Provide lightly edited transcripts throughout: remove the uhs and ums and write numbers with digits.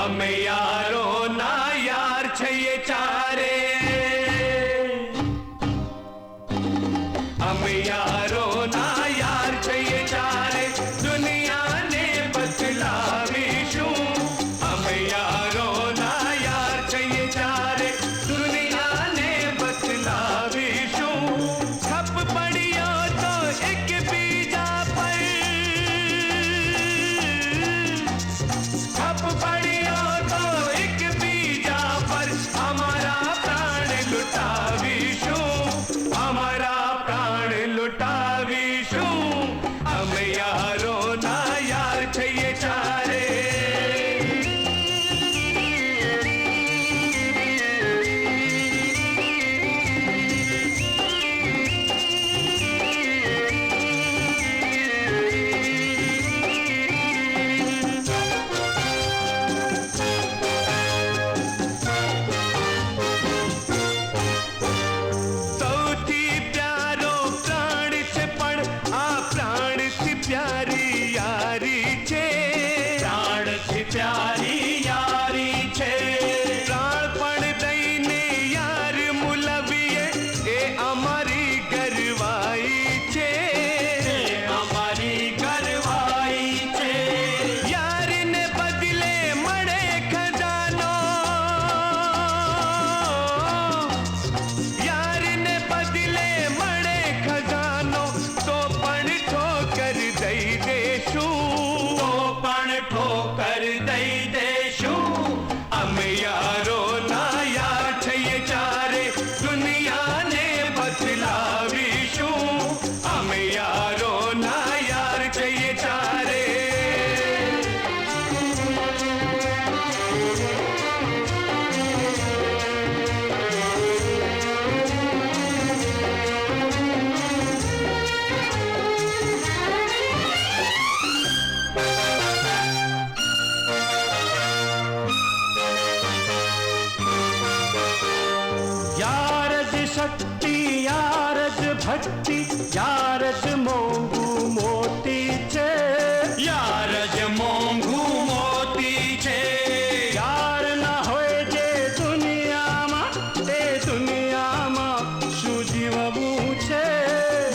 અમે યારો ના યાર છીએ ચારે, અમે યારો ના યાર છીએ ચારે, દુનિયાને બદલાવીશું. અમે યારો ના યાર છીએ ચારે, દુનિયાને બદલાવીશું. છપ પડ્યો તો એક બીજા પર, છપ પડ્યો તો એક બીજા પર અમારા પ્રાણ લૂંટાવીશું, અમારા પ્રાણ લૂંટાવીશું. અમે યારો ના યાર છીએ ચારે. સૌથી પ્યારો પ્રાણ છે પણ આ પ્રાણથી પ્યારી યારી છે, પ્રાણથી પ્યારી યારી છે. પ્રાણ પણ દઈને યાર મુલવીએ એ અમારી ગરવાઈ છે, અમારી ગરવાઈ છે. યારને બદલે મળે ખજાનો, યારને બદલે મળે ખજાનો તો પણ ઠોકર દઈ દેશું, તો પણ ઠોકર દઈ દેશું. અમે યારો ના યાર છીએ ચારે, દુનિયાને બદલાવીશું. અમે યારો ના યાર છીએ ચારે. યાર જ શક્તિ, યાર જ ભક્તિ, યાર જ મોંઘું મોતી છે, યાર જ મોંઘું મોતી છે. યાર ના હોય જે દુનિયામાં, તે દુનિયામાં શું જીવવું છે,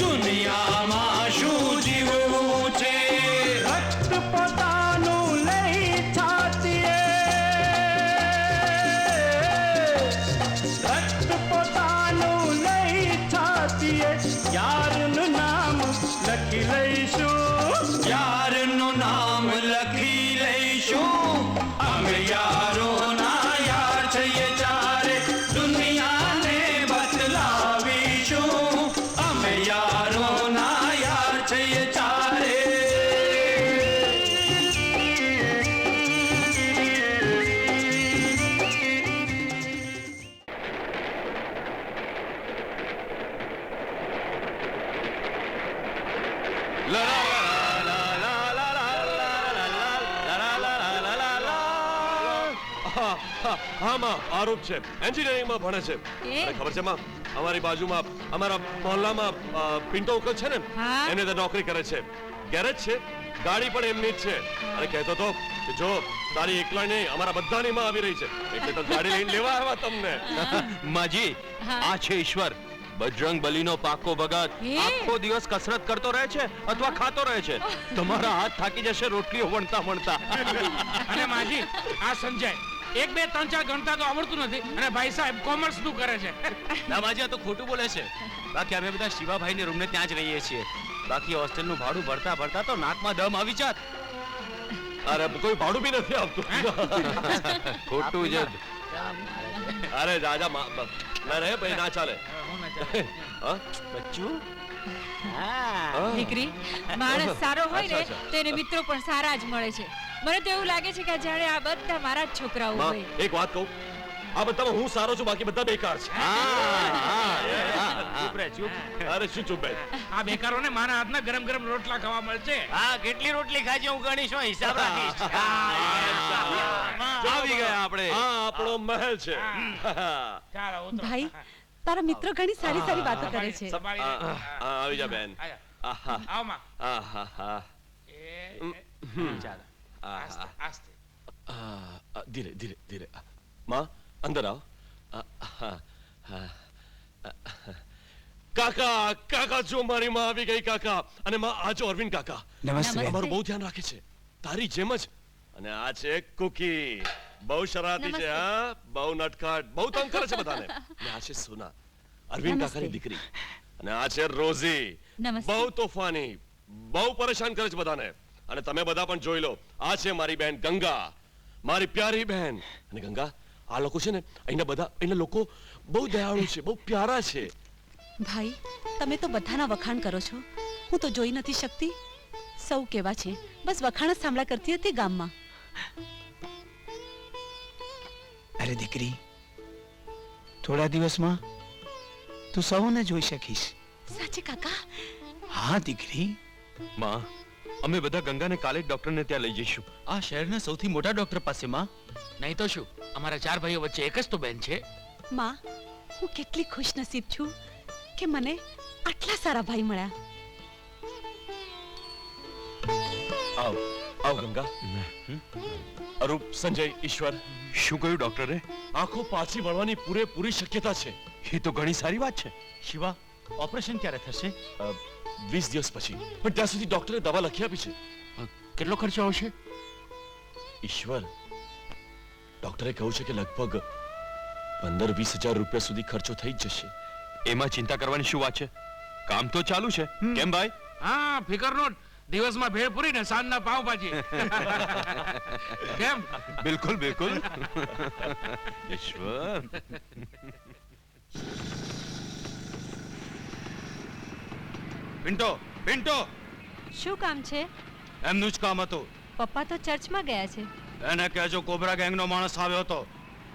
દુનિયામાં શું જીવવું છે. રક્ત પોતાનું લઈ છાતીએ, રક્ત પોતાનું લઈ છાતીએ, યારનું નામ લખી લઈશું, યારનું નામ લખી લઈશું. અમે યારો ના યાર છીએ ચારે, દુનિયાને બદલાવીશું. અમે યારો ના યાર છીએ ચારે. હા માં, આરૂપ છે, એન્જિનિયરિંગમાં ભણે છે. અરે ખબર છે માં, અમારી બાજુમાં અમારા મોહલ્લામાં પિન્ટો અંકલ છે ને, હા? એને તો નોકરી કરે છે, ગેરેજ છે, ગાડી પણ એમની જ છે. અને કહેતો તો કે જો તારી એકલા નહીં, અમારા બધાની માં આવી રહી છે, એટલે તો ગાડી લઈને લેવા આવ્યા તમને. માજી, આ છે ઈશ્વર, બજરંગ બલીનો પાકો ભગત. આખો દિવસ કસરત કરતો રહે છે અથવા ખાતો રહે છે. તમારા હાથ થાકી જશે રોટલીઓ વણતા વણતા. અને માજી, આ સંજય 1 2 3 4 ગણતા તો આવડતું નથી, અને ભાઈ સાહેબ કોમર્સ નું કરે છે. ના માજી, આ તો ખોટું બોલે છે. બાકી અમે બધા શિવાભાઈની રૂમને ત્યાં જ રહીએ છીએ. બાકી હોસ્ટેલનું ભાડું ભરતા ભરતા તો નાકમાં દમ આવી જાત. અરે કોઈ ભાડું બી નથી આવતું. ખોટું જ. અરે રાજા ના રે ભાઈ, ના ચાલે. હા બચ્ચું, દીકરી, માણસ સારો હોય ને તેને મિત્રો પણ સારા જ મળે છે. મને તો એવું લાગે છે કે જાણે આ બધા મારા જ છોકરાઓ માં, હોય. એક વાત કહું, આ બધામાં હું સારો છું, બાકી બધા બેકાર છે. ચૂપ રે ચૂપ. અરે શું ચૂપ ભાઈ, આ બેકારોને મારા હાથના ગરમ ગરમ રોટલા ખાવા મળશે. હા, કેટલી રોટલી ખાજે હું ગણીશ, હિસાબ રાખીશ. આવી ગયા આપણે. આ આપણો મહેલ છે. ચાલો ઉતરો. ભાઈ, તારા મિત્રો ઘણી સારી સારી વાતો કરે છે. આવી જા બેન. આવો માં. આહા. ચાલો. આસ્તે. ધીરે ધીરે ધીરે માં અંદર આવો કાકા કાકા જો મારી માં આવી ગઈ કાકા અને માં આ જો અરવિંદ કાકા નમસ્તે. અમારું બહુ ધ્યાન રાખે છે તારી જેમ જ અને આ છે કુકી બહુ શરારતી છે હા બહુ નટખટ બહુ તંગ કરે છે બધાને અને આ છે સોના અરવિંદ નમસ્તે. કાકાની દીકરી અને આ છે રોઝી નમસ્તે. બહુ તોફાની બહુ પરેશાન કરે છે બધાને અને તમે બધા પણ જોઈ લો આ છે મારી બહેન ગંગા મારી પ્યારી બહેન અને ગંગા આ લોકો છે ને અહીંના લોકો બહુ દયાળુ છે બહુ પ્યારા છે ભાઈ તમે તો બધાના વખાણ કરો છો હું તો જોઈ નથી શકતી સૌ કેવા છે બસ વખાણ જ સાંભળા કરતી હતી ગામમાં. અરે દીકરી થોડા દિવસમાં તું સૌને જોઈ શકીશ. સાચે કાકા? હા દીકરી, માં અમે બધા ગંગાને કાલે જ ડોક્ટરને ત્યાં લઈ જઈશું. આ શહેરના સૌથી મોટા ડોક્ટર પાસે માં. નહીં તો શું અમારા 4 ભાઈઓ વચ્ચે એક જ તો બેન છે. માં હું કેટલી ખુશનસીબ છું કે મને આટલા સારા ભાઈ મળ્યા. આવ આવ ગંગા અરૂપ સંજય ઈશ્વર શું કહ્યું ડોક્ટરે? આંખો પાછી વળવાની પૂરેપૂરી શક્યતા છે એ તો ઘણી સારી વાત છે. શિવા, ઓપરેશન ક્યારે થશે? 20 દિવસ પછી પણ ત્યાં સુધી ડોક્ટરે દવા લખી આપી છે કેટલો ખર્ચો આવશે? ઈશ્વર ડોક્ટરે કહ્યું છે કે લગભગ 15-20 હજાર રૂપિયા સુધી ખર્ચો થઈ જ જશે. એમાં ચિંતા કરવાની શું વાત છે? કામ તો ચાલુ છે. કેમ ભાઈ? હા ફિકર નોટ દિવસમાં ભેળપુરી ને સાંજના પાવભાજી. કેમ? બિલકુલ બિલકુલ. ઈશ્વર પિન્ટો પિન્ટો શું કામ છે? એમનું જ કામ હતું. પપ્પા તો ચર્ચમાં ગયા છે. એને કહેજો કોબરા ગેંગનો માણસ આવ્યો હતો.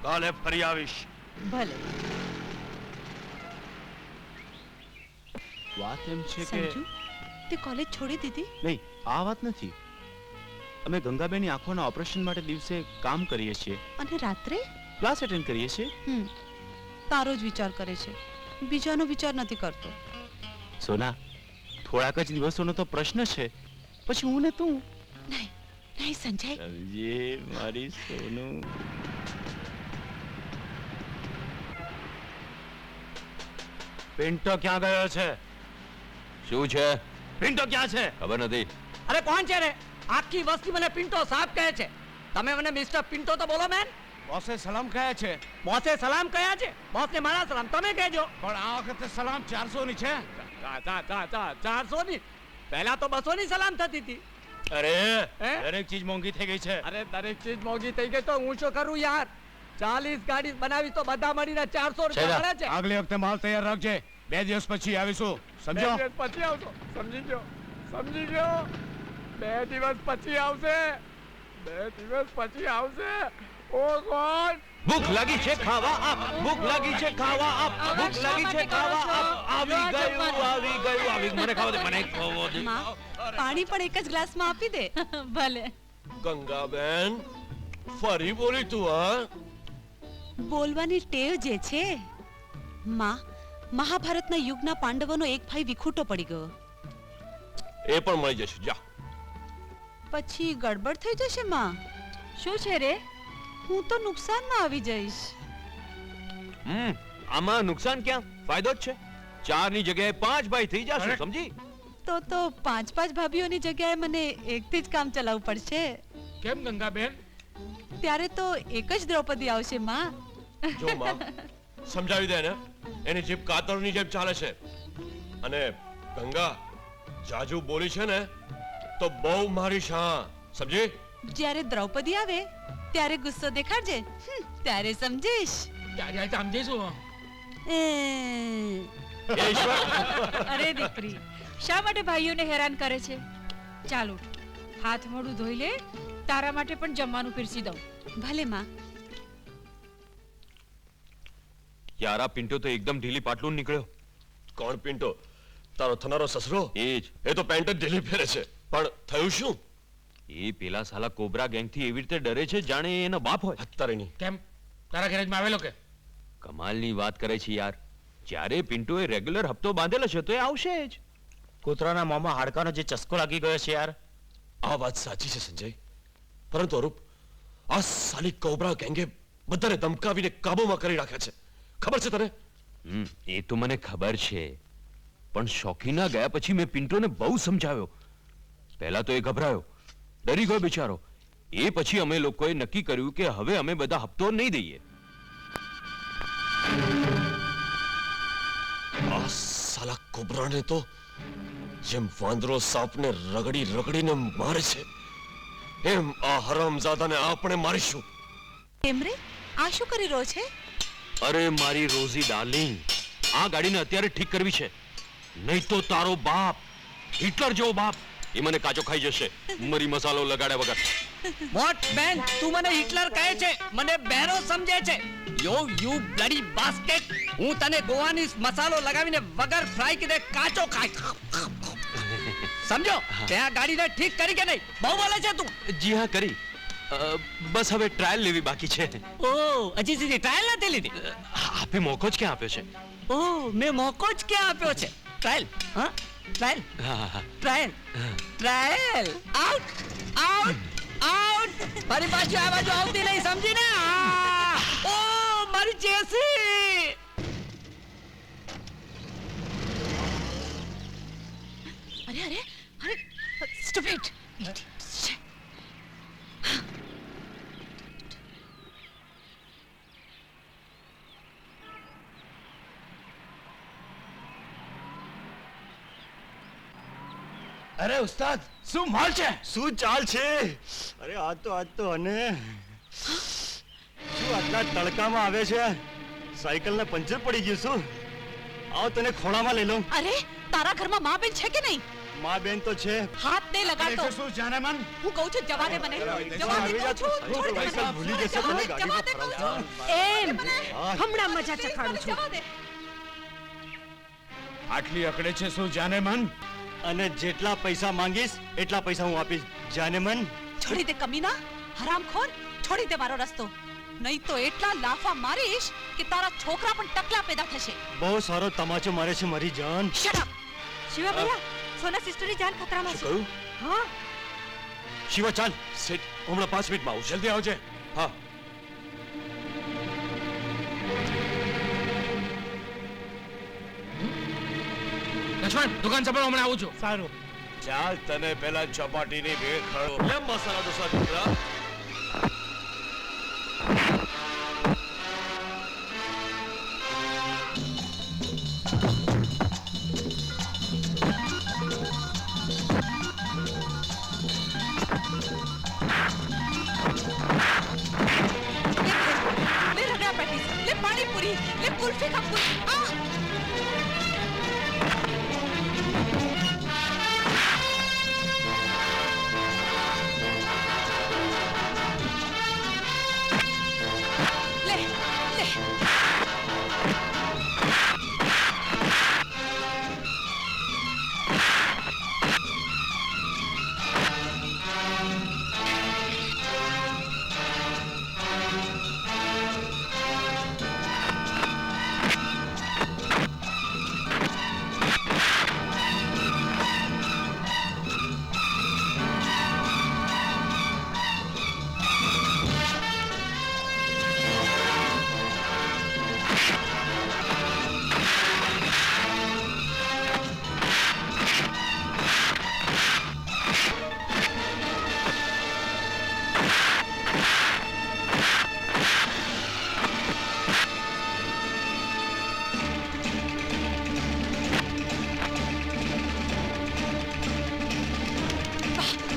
કાલે ફરી આવીશ. ભલે. વાત એમ છે કે સંજુ તે કોલેજ છોડી દીધી? નહીં, આ વાત નથી. અમે ગંગાબેનની આંખોના ઓપરેશન માટે દિવસે કામ કરીએ છીએ, અને રાત્રે ક્લાસ અટેન્ડ કરીએ છીએ. તારો જ વિચાર કરે છે, બીજાનો વિચાર નથી કરતો. સોના, થોડાક જ દિવસોનો તો પ્રશ્ન છે, પછી હું ને તું. નહીં નહીં સંજય, સમજે મારી સોનું. પિન્ટો ક્યાં ગયો છે? શું છે? પિન્ટો ક્યાં છે? ખબર નથી. અરે કોણ છે રે? આખી વસ્તી મને પિન્ટો સાહેબ કહે છે. તમે મને મિસ્ટર પિન્ટો તો બોલો મેન. બોસે સલામ કહે છે. બોસે સલામ કયા છે? બોસને મારા સલામ તમે કહેજો. પણ આ વખતે સલામ 400 ની છે. 400 ની પહેલા તો 200 ની સલામ થતી હતી. અરે હે? દરેક ચીજ મોંઘી થઈ ગઈ છે. અરે દરેક ચીજ મોંઘી થઈ ગઈ તો હું શું કરું યાર? 40 ગાડી બનાવી તો બધા મળીને 400 રૂપિયા મળે છે. આગલી વખતે માલ તૈયાર રાખજે. 2 દિવસ પછી આવીશું, સમજો? 2 દિવસ પછી આવશો. સમજી ગયો 2 દિવસ પછી આવશે. 2 દિવસ પછી આવશે. ઓ ગોડ, ભૂખ લાગી છે ખાવા આપ. ભૂખ લાગી છે ખાવા આપ. ભૂખ લાગી છે ખાવા આપ. આવી ગયું. મને ખાવા દે, મને ખાવા દે. માં પાણી પણ એક જ ગ્લાસમાં આપી દે. ભલે. ગંગાબેન ફરી બોલી તું હા બોલવાની ટેવ જે છે. માં મહાભારતના યુગના પાંડવોનો એક ભાઈ વિખૂટો પડી ગયો, એ પણ મળી જશે જા. પછી ગડબડ થઈ જશે. માં શું છે રે? હું તો નુકસાનમાં આવી જઈશ. આમાં નુકસાન ક્યાં? ફાયદો જ છે. 4 ની જગ્યાએ 5 ભાઈ થઈ જશે, સમજી? તો 5 ભાભીઓની જગ્યાએ મને એકથી જ કામ ચલાવવું પડશે. કેમ ગંગાબેન? ત્યારે તો એક જ દ્રૌપદી આવશે. માં જો માં સમજાવી દે ને, એની જીભ કાતરની જેમ ચાલે છે. અને ગંગા જાજુ બોલી છે ને તો બહુ મારીશ હા, સમજી? જ્યારે દ્રૌપદી આવે ત્યારે ગુસ્સો દેખાડજે, ત્યારે સમજીશ. ત્યારે સમજીશું. એ, એ ઈશ્વર અરે દીકરી, શા માટે ભાઈઓને હેરાન કરે છે? ચાલો હાથ મોઢું ધોઈ લે, તારા માટે પણ જમવાનું પીરસી દઉં. ભલે માં. યાર આ પિન્ટો તો એકદમ ઢીલી પાટલું નીકળ્યો. કોણ પિન્ટો? તારો થનારો સસરો? એ જ. એ તો પેન્ટ જ ઢીલી પહેરે છે. પણ થયું શું? એ પેલા સાલા કોબરા ગેંગ થી એવી રીતે ડરે છે જાણે એ એનો બાપ હોય. હત્તારીની. કેમ તારા ગેરેજમાં આવેલો કે? કમાલની વાત કરે છે યાર. જ્યારે પિન્ટોએ રેગ્યુલર હપ્તો બાંધેલો છે તો એ આવશે જ. કૂતરાના મોંમાં હાડકાનો જે ચસ્કો લાગી ગયો છે યાર. આ વાત સાચી છે સંજય, પરંતુ અરૂપ આ સાલી કોબરા ગેંગે બધાને ધમકાવીને કાબૂમાં કરી રાખ્યા છે. ખબર છે તને? એ તો મને ખબર છે, પણ શોખીના ગયા પછી મેં પિન્ટોને બહુ સમજાવ્યો. પહેલા તો એ ગભરાયો, ડરી ગયો બિચારો. એ પછી અમે લોકોએ નક્કી કર્યું કે હવે અમે બધા હપ્તો નહીં દઈએ. આ સાલા કોબરાને તો જેમ વાંદરો સાપને રગડી રગડીને મારે છે એમ આ હરામજાદાને આપણે મારીશું. કેમ રે આ શું કરી રહ્યો છે? અરે મારી રોઝી ડાર્લિંગ, આ ગાડીને અત્યારે ઠીક કરવી છે, નહીં તો તારો બાપ, હિટલર જેવો બાપ, એ મને કાચો ખાઈ જશે મરી મસાલો લગાડ્યા વગર. વોટ બેન, તું મને હિટલર કહે છે, મને બેરો સમજે છે? યો યુ બ્લડી બાસ્કેટ, હું તને ગોવાની મસાલો લગાવીને વગર ફ્રાય કીધે કાચો ખાય. સમજો? તે આ ગાડીને ઠીક કરી કે નહીં? બહુ બોલે છે તું. જી હા, કરી. બસ હવે ટ્રાયલ લેવી બાકી છે. ઓ હજી સુધી ટ્રાયલ નથી લીધી? આપે મોકો જ ક્યાં આપ્યો છે? ઓ મેં મોકો જ ક્યાં આપ્યો છે? ટ્રાયલ, હા ટ્રાયલ, હા, trial, trial. Out, out, out. મારી પાછું આ બાજુ આવતી નહીં, સમજીને? ઓ મારી જેસી. અરે અરે અરે સ્ટુપિડ. અરે ઉસ્તાદ, શું માલ છે? શું ચાલ છે? અરે આજ તો અને શું આટલા તડકામાં આવે છે? સાયકલને પંચર પડી ગયું શું? આવ તને ખોળામાં લઈ લઉં. અરે તારા ઘરમાં માં બેન છે કે નહીં? માં બેન તો છે. હાથ ને લગાડતો. શું જાને મન? હું કહું છું જવા દે મને. જવા દે કહું છું. છોડ દે સાયકલ મને. ભૂલી જશે તને જવા દે કહું છું. ગાડીમાં. એમ હમણાં મજા ચખાડું છું. જવા દે. આટલી અકડે છે શું જાને મન? અને જેટલા પૈસા માંગીશ એટલા પૈસા હું આપીશ. જાને મન. છોડી દે કમીના, હરામખોર. છોડી દે મારો રસ્તો, નહીં તો એટલા લાફા મારીશ કે તારા છોકરા પણ ટકલા પેદા થશે. બહુ સારો તમાચો મારે છે મારી જાન. Shut up. શિવા ભૈયા, સોના સિસ્ટરની જાન ખતરામાં છે. કહ્યું? હા. શિવા ચાલ, સેટ હમણાં 5 મિનિટમાં આવું. જલ્દી આવજે. હા. લક્ષ્મણ, દુકાન સંભાળો, હમણાં આવું છું. સારું. ચાલ, તને પેલા ચપાટીની ભેળ ખાડો. લે મસાલા ઢોસા ઢોકળા. લે રગડા પેટીસ, લે પાણીપુરી, લે કુલ્ફી કપૂર. આ લે લે.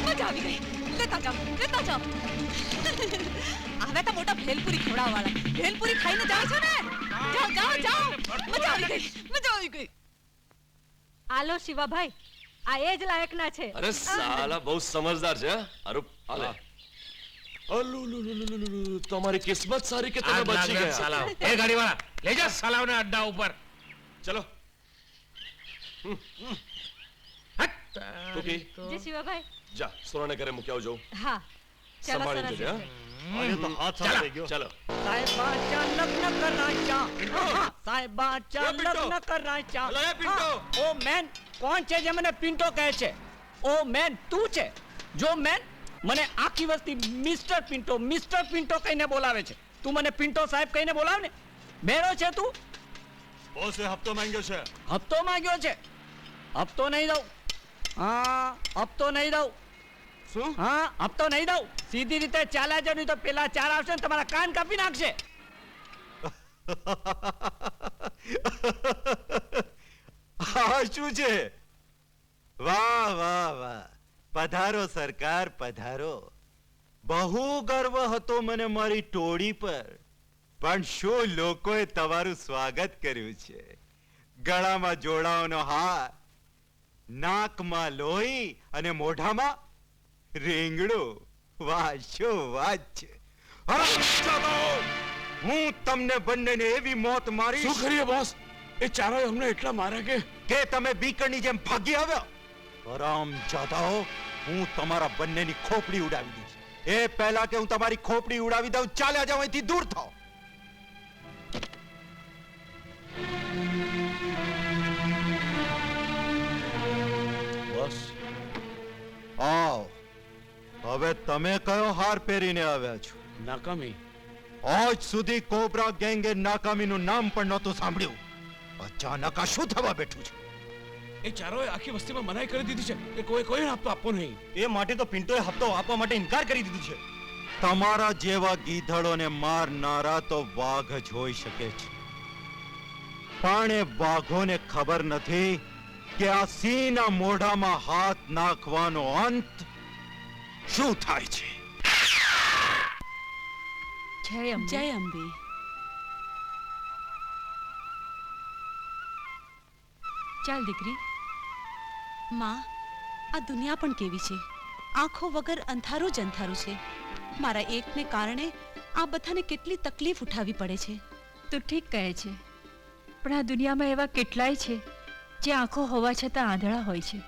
મજા આવી ગઈ. લેતા જાઓ, લેતા જાઓ. હવે તો મોટા ભેલપુરી ખવડાવવાળા. ભેલપુરી ખાઈને જાઓ છો ને? જાઓ જાઓ જાઓ. મજા આવી ગઈ, મજા આવી ગઈ. આલો શિવાભાઈ, આ એ જ લાયકના છે. અરે સાલા બહુ સમજદાર છે. હા? અરે આલે. તમારી કિસ્મત સારી કે તમે બચી ગયા. સાલાવ. એ ગાડીવાળા, લઈ જા સાલાવને અડ્ડા ઉપર. ચલો. ટૂંકી જી શિવાભાઈ. જા, સોનાને ઘરે મૂકી આવજો. હા. ચાલો સંભાળીને સરસ જજે. રીતે. હા? આજે તો હાથ સાફ થઈ ગયો. ચાલો. સાહેબાચા લગ્ન કરાચા. સાહેબાચા લગ્ન કરાચા. અલા, એ પિન્ટો. ઓ મેન, કોણ છે જે મને પિન્ટો કહે છે? ઓ મેન, તું છે? જો મેન, મને આખી વસ્તી મિસ્ટર પિન્ટો કહીને બોલાવે છે. તું મને પિન્ટો સાહેબ કહીને બોલાવ ને. બેરો છે તું? બોસે હપ્તો માંગ્યો છે. હપ્તો માંગ્યો છે? હપ્તો નહીં દઉં. હા, હપ્તો નહીં દઉં. શું? હા, હપ્તો નહીં દઉં. સીધી રીતે ચાલ્યા જાવ, નહીં તો પેલા ચાર આવશે ને તમારા કાન કાપી નાખશે. આ શું છે? વાહ વાહ વાહ, પધારો સરકાર, પધારો. બહુ ગર્વ હતો મને મારી ટોળી પર, પણ શું લોકોએ તમારું સ્વાગત કર્યું છે. ગળામાં જોડાઓનો હાર, નાકમાં લોહી અને મોઢામાં રીંગણું. વાહ, શું વાત છે. હરામજાદો! હું તમને બંનેને એવી મોત મારીશ. શું કરીએ બોસ? એ ચારોય અમને એટલા માર્યા કે તમે બીકરની જેમ ભાગી આવ્યો. હરામજાદાઓ, હું તમારા બંનેની ખોપડી ઉડાવી દઈશ. એ પહેલા કે હું તમારી ખોપડી ઉડાવી દઉં, ચાલ્યા જાઓ, અહીંથી દૂર થાઓ. બસ આવ. હવે તમે કયો હાર પહેરીને આવ્યા છો? નાકામી. આજ સુધી કોબરા ગેંગે નાકામીનું નામ પણ નહોતું સાંભળ્યું. અચાનક આ શું થવા બેઠું છે? એ ચારોએ આખી વસ્તીમાં મનાઈ કરી દીધી છે કે કોઈ હપ્તો આપવો નહીં. એ માટે તો પિન્ટોએ હપ્તો આપવા માટે ઇનકાર કરી દીધું છે. તમારા જેવા ગીધડોને મારનારા તો વાઘ જ હોઈ શકે છે, પણ એ વાઘોને ખબર નથી કે આ સિંહના મોઢામાં હાથ નાખવાનો અંત શું થાય છે. જય અંબે. જય અંબે. ચાલ દીકરી. માં, આ દુનિયા પણ કેવી છે. આંખો વગર અંધારું જ અંધારું છે. મારા એકને કારણે આ બધાને કેટલી તકલીફ ઉઠાવવી પડે છે. તું ઠીક કહે છે, પણ આ દુનિયામાં એવા કેટલાય છે જે આંખો હોવા છતાં આંધળા હોય છે.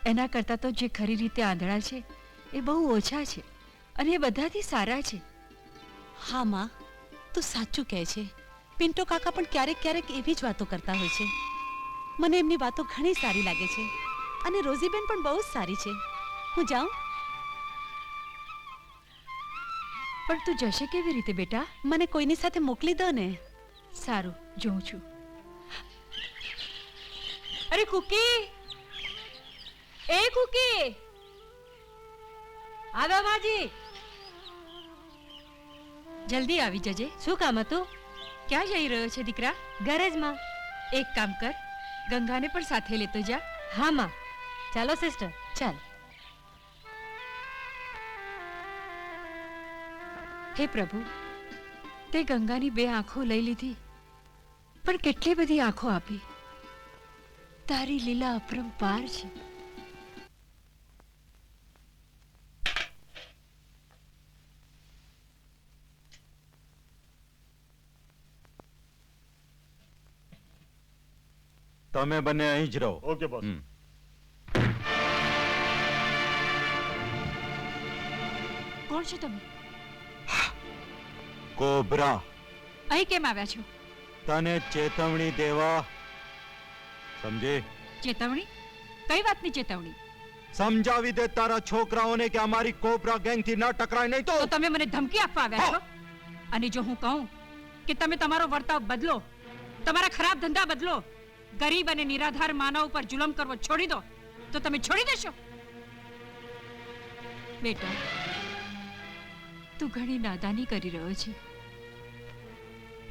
એના કરતાં તો જે ખરી રીતે આંધળા છે એ બહુ ઓછા છે, અને એ બધાથી સારા છે. હા માં, તું સાચું કહે છે. પિન્ટો કાકા પણ ક્યારેક ક્યારેક એવી જ વાતો કરતા હોય છે. મને એમની વાતો ઘણી સારી લાગે છે, અને રોઝીબેન પણ બહુ જ સારી છે. હું જાઉં? પણ તું જશે કેવી રીતે બેટા? મને કોઈની સાથે મોકલી દો ને. સારું, જોઉં છું. અરે કુકી, એ કુકી, આવો માજી. જલ્દી આવી જજે. શું કામ હતું? ક્યાં જઈ રહ્યો છે દીકરા? ગેરેજમાં. એક કામ કર, ગંગાને પણ સાથે લેતો જા. હા માં. ચાલો સિસ્ટર. ચાલ. હે પ્રભુ, તે ગંગાની બે આંખો લઈ લીધી, પણ કેટલી બધી આંખો આપી. તારી લીલા અપરંપાર છે. તમે બંને અહીં જ રહો. Okay boss. કોણ છો તમે? કોબરા, અહીં કેમ આવ્યા છો? તને ચેતવણી દેવા. સમજે? ચેતવણી? કઈ વાતની ચેતવણી? સમજાવી દે તારા છોકરાઓને કે અમારી કોબરા ગેંગથી ન ટકરાય નહીં તો. તો તમે મને ધમકી આપવા આવ્યા છો? અને જો હું કહું કે તમે તમારો વર્તાવ બદલો, તમારા ખરાબ ધંધા બદલો, ગરીબ અને નિરાધાર માનવ ઉપર જુલમ કરવો છોડી દો, તો તમે છોડી દેશો? બેટા, તું ઘણી નાદાની કરી રહ્યો છે.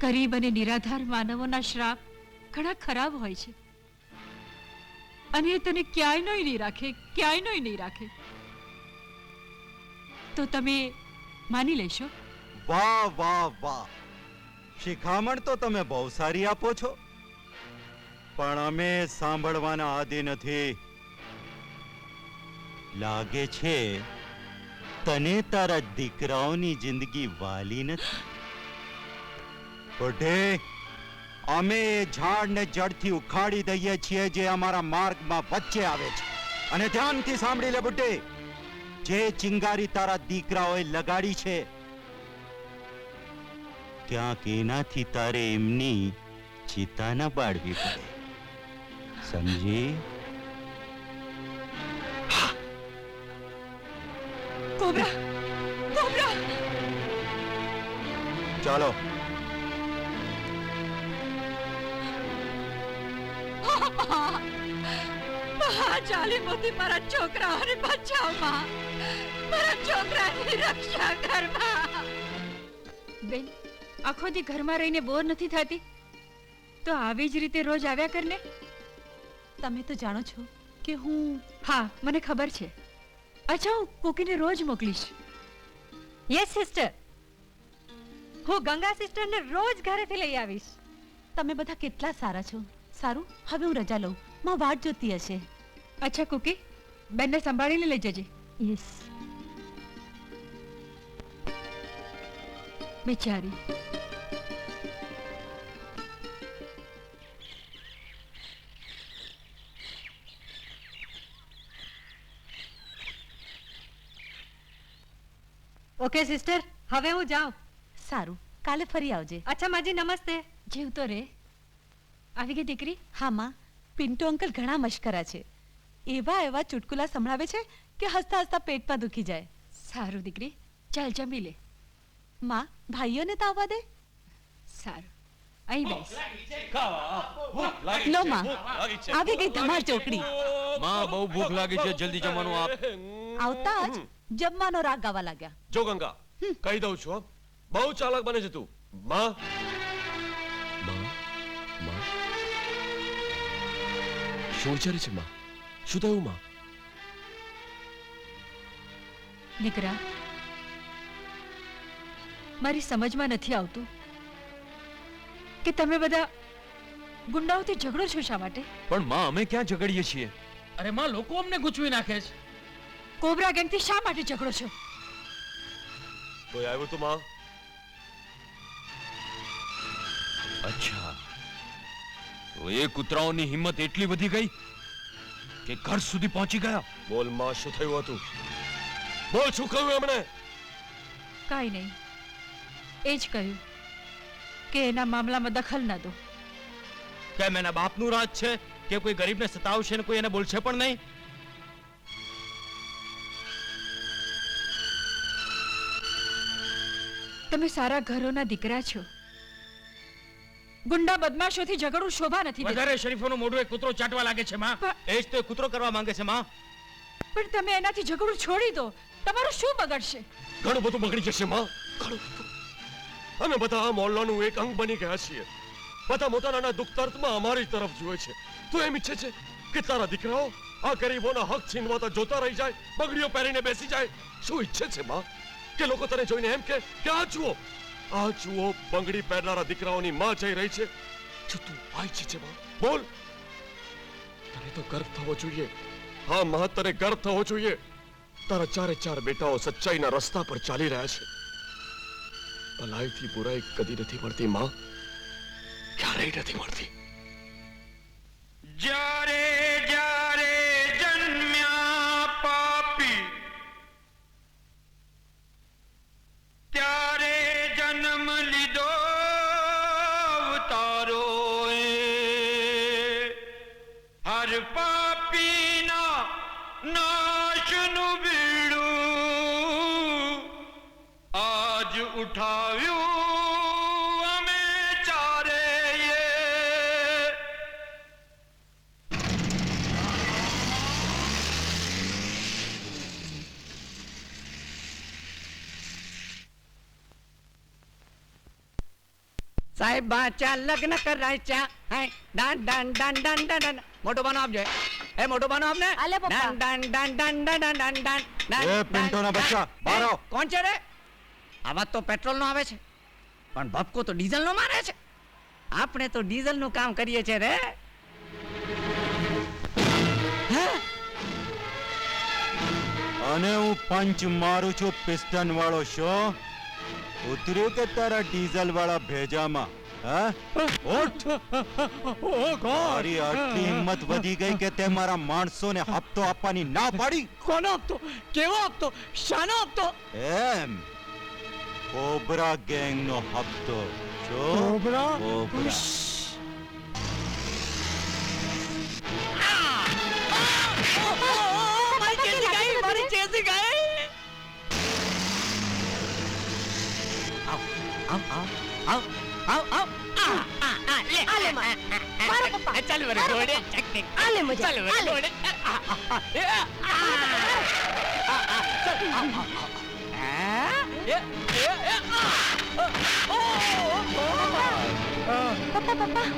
ગરીબ અને નિરાધાર માનવોના શ્રાપ ઘણા ખરાબ હોય છે, અને એ તને ક્યાંય નહીં રાખે, ક્યાંય નહીં રાખે. તો તમે માની લેશો? વાહ વાહ વાહ, શિખામણ તો તમે બહુ સારી આપો છો, પણ અમે સાંભળવાના આદિ નથી. લાગે છે તને તારા દીકરાઓની જિંદગી વાલી નથી. બુઢે, અમે એ ઝાડને જડથી ઉખાડી દઈએ છીએ જે અમારા માર્ગમાં વચ્ચે આવે છે. અને ધ્યાનથી સાંભળી લે બુઢે, જે ચિંગારી તારા દીકરાઓએ લગાડી છે, ક્યાંક એનાથી તારે એમની ચિતા ન બાળવી પડે. સમજી? કોબરા કોબરા ચાલો ચાલી મોતી મારા છોકરાઓને બચાવ માં મારા છોકરાની રક્ષા કર માં. બેન આખો દી ઘરમાં રહીને બોર નથી થતી તો આવી જ રીતે રોજ આવ્યા કરને. તમે તો જાણો છો કે હું હા મને ખબર છે. અચ્છા હું કુકીને રોજ મોકલીશ. યસ સિસ્ટર, હું ગંગા સિસ્ટરને રોજ ઘરેથી લઈ આવીશ. તમે બધા કેટલા સારા છો. સારું, હવે હું રજા લઉં, માં વાટ જોતી હશે. અચ્છા કુકી બેનને સંભાળીને લઈ જજે. યસ. બિચારી ઓકે સિસ્ટર, હવે હું જાઉં. સારું, કાલે ફરી આવજે. અચ્છા માજી નમસ્તે. જીવતો રે. આવી ગઈ દીકરી? હા માં, પિન્ટુ અંકલ ઘણા મશ્કરા છે. એવા એવા ચુટકુલા સંભળાવે છે કે હસતા હસતા પેટમાં દુખી જાય. સારું દીકરી, ચાલ જમી લે. માં, ભાઈઓને તો આવવા દે. સારું, અહીં બેસ. લો માં, આવી ગઈ ધમાલ ચોકડી. માં બહુ ભૂખ લાગી છે, જલ્દી જમવાનું આપ. આવતા જ જમવાનો રાગ ગાવા લાગ્યા. જો ગંગા કહી દઉં છું હો, બહુ ચાલાક બને છે તું. માં માં માં શું વિચારે છે? માં શું થયું? માં દીકરા મારી સમજમાં નથી આવતું કે તમે બધા ગુંડાઓથી ઝઘડો છો શા માટે? પણ માં અમે ક્યાં ઝઘડીએ છીએ? અરે માં લોકો અમને ગૂંચવી નાખે છે. કોબરા ગેંગથી શા માટે ઝઘડો છો? કોઈ આવ્યું તું? માં અચ્છા, તો એ કૂતરાઓની હિંમત એટલી વધી ગઈ કે ઘર સુધી પહોંચી ગયા. બોલ માં, શું થયું હતું? બોલ, શું કહ્યું એમણે? કાંઈ નહીં, એ જ કહ્યું કે એના મામલામાં દખલ ન દો. કેમ એના બાપનું રાજ છે કે કોઈ ગરીબને સતાવશે ને કોઈ એને બોલશે પણ નહીં? તમે સારા ઘરોના દીકરા છો. ગુંડા બદમાશોથી ઝઘડવું શોભા નથી દેતું. વધારે શરીફોનું મોઢું એક કૂતરો ચાટવા લાગે છે માં. એ જ તો એ કૂતરો કરવા માંગે છે માં. પણ તમે એનાથી ઝઘડવું છોડી દો, તમારું શું બગડશે? ઘણું બધું બગડી જશે માં, ઘણું બધું. અમે બધા આ મોહલ્લાનું એક અંગ બની ગયા છીએ. બધા મોટા નાના દુઃખ દર્દમાં અમારી તરફ જુએ છે. તું એમ ઈચ્છે છે કે તારા દીકરાઓ આ ગરીબોના હક છીનવાતા જોતા રહી જાય, બગડીઓ પહેરીને બેસી જાય? શું ઈચ્છે છે માં? કે લોકો તને જોઈને એમ કે આ જુઓ બંગડી પહેરનારા દીકરાઓની માં જઈ રહી છે? શું તું આ ઈચ્છે છે માં? બોલ. તને તો ગર્વ થવો જોઈએ. હા માં, તને ગર્વ થવો જોઈએ. તારા ચારે ચાર બેટાઓ સચ્ચાઈના રસ્તા પર ચાલી રહ્યા છે. ભલાઈથી બુરાઈ કદી નથી મળતી માં, ક્યારેય નથી મળતી. જ્યારે જ્યારે જન્મ્યા પાપી ત્યારે જન્મ લીધો અવતારોએ. હર પાપીના નાશનું બીડું આજ ઉઠાવ્યું અમે ચારેય. સાહેબ બાચા લગ્ન કરાયચા હે dance dance dance dance dance. મોટો બાનો આપજો. એ મોટો બાનો આપને. આલે પપ્પા. Dance dance dance dance dance dance dance dance. એ પિન્ટોના બચ્ચા, બહાર આવ. કોણ છે રે? આવાજ તો પેટ્રોલ નો આવે છે પણ ભપકો તો ડીઝલ નો મારે છે. આપણે તો ડીઝલ નું કામ કરીએ છે રે. અને હું પંચ મારું છું પિસ્ટન વાળો શો. ઉતર્યું કે તારા ડીઝલ વાળા ભેજામાં? હા, તારી આટલી હિંમત વધી ગઈ કે તે મારા માણસોને હપ્તો આપવાની ના પાડી? કોનો હપ્તો? કેવો હપ્તો? શાનો હપ્તો? એમ, કોબરા ગેંગનો હપ્તો. જો કોબરા. મારી ચેસી ગઈ, મારી ચેસી ગઈ. આવ આવ આવ આવ આવ આલે માં મારો પપ્પા ચાલ વરે ઘોડે ચકની આલે મજા ચાલ વરે આલે. ઘોડે પપ્પા પપ્પા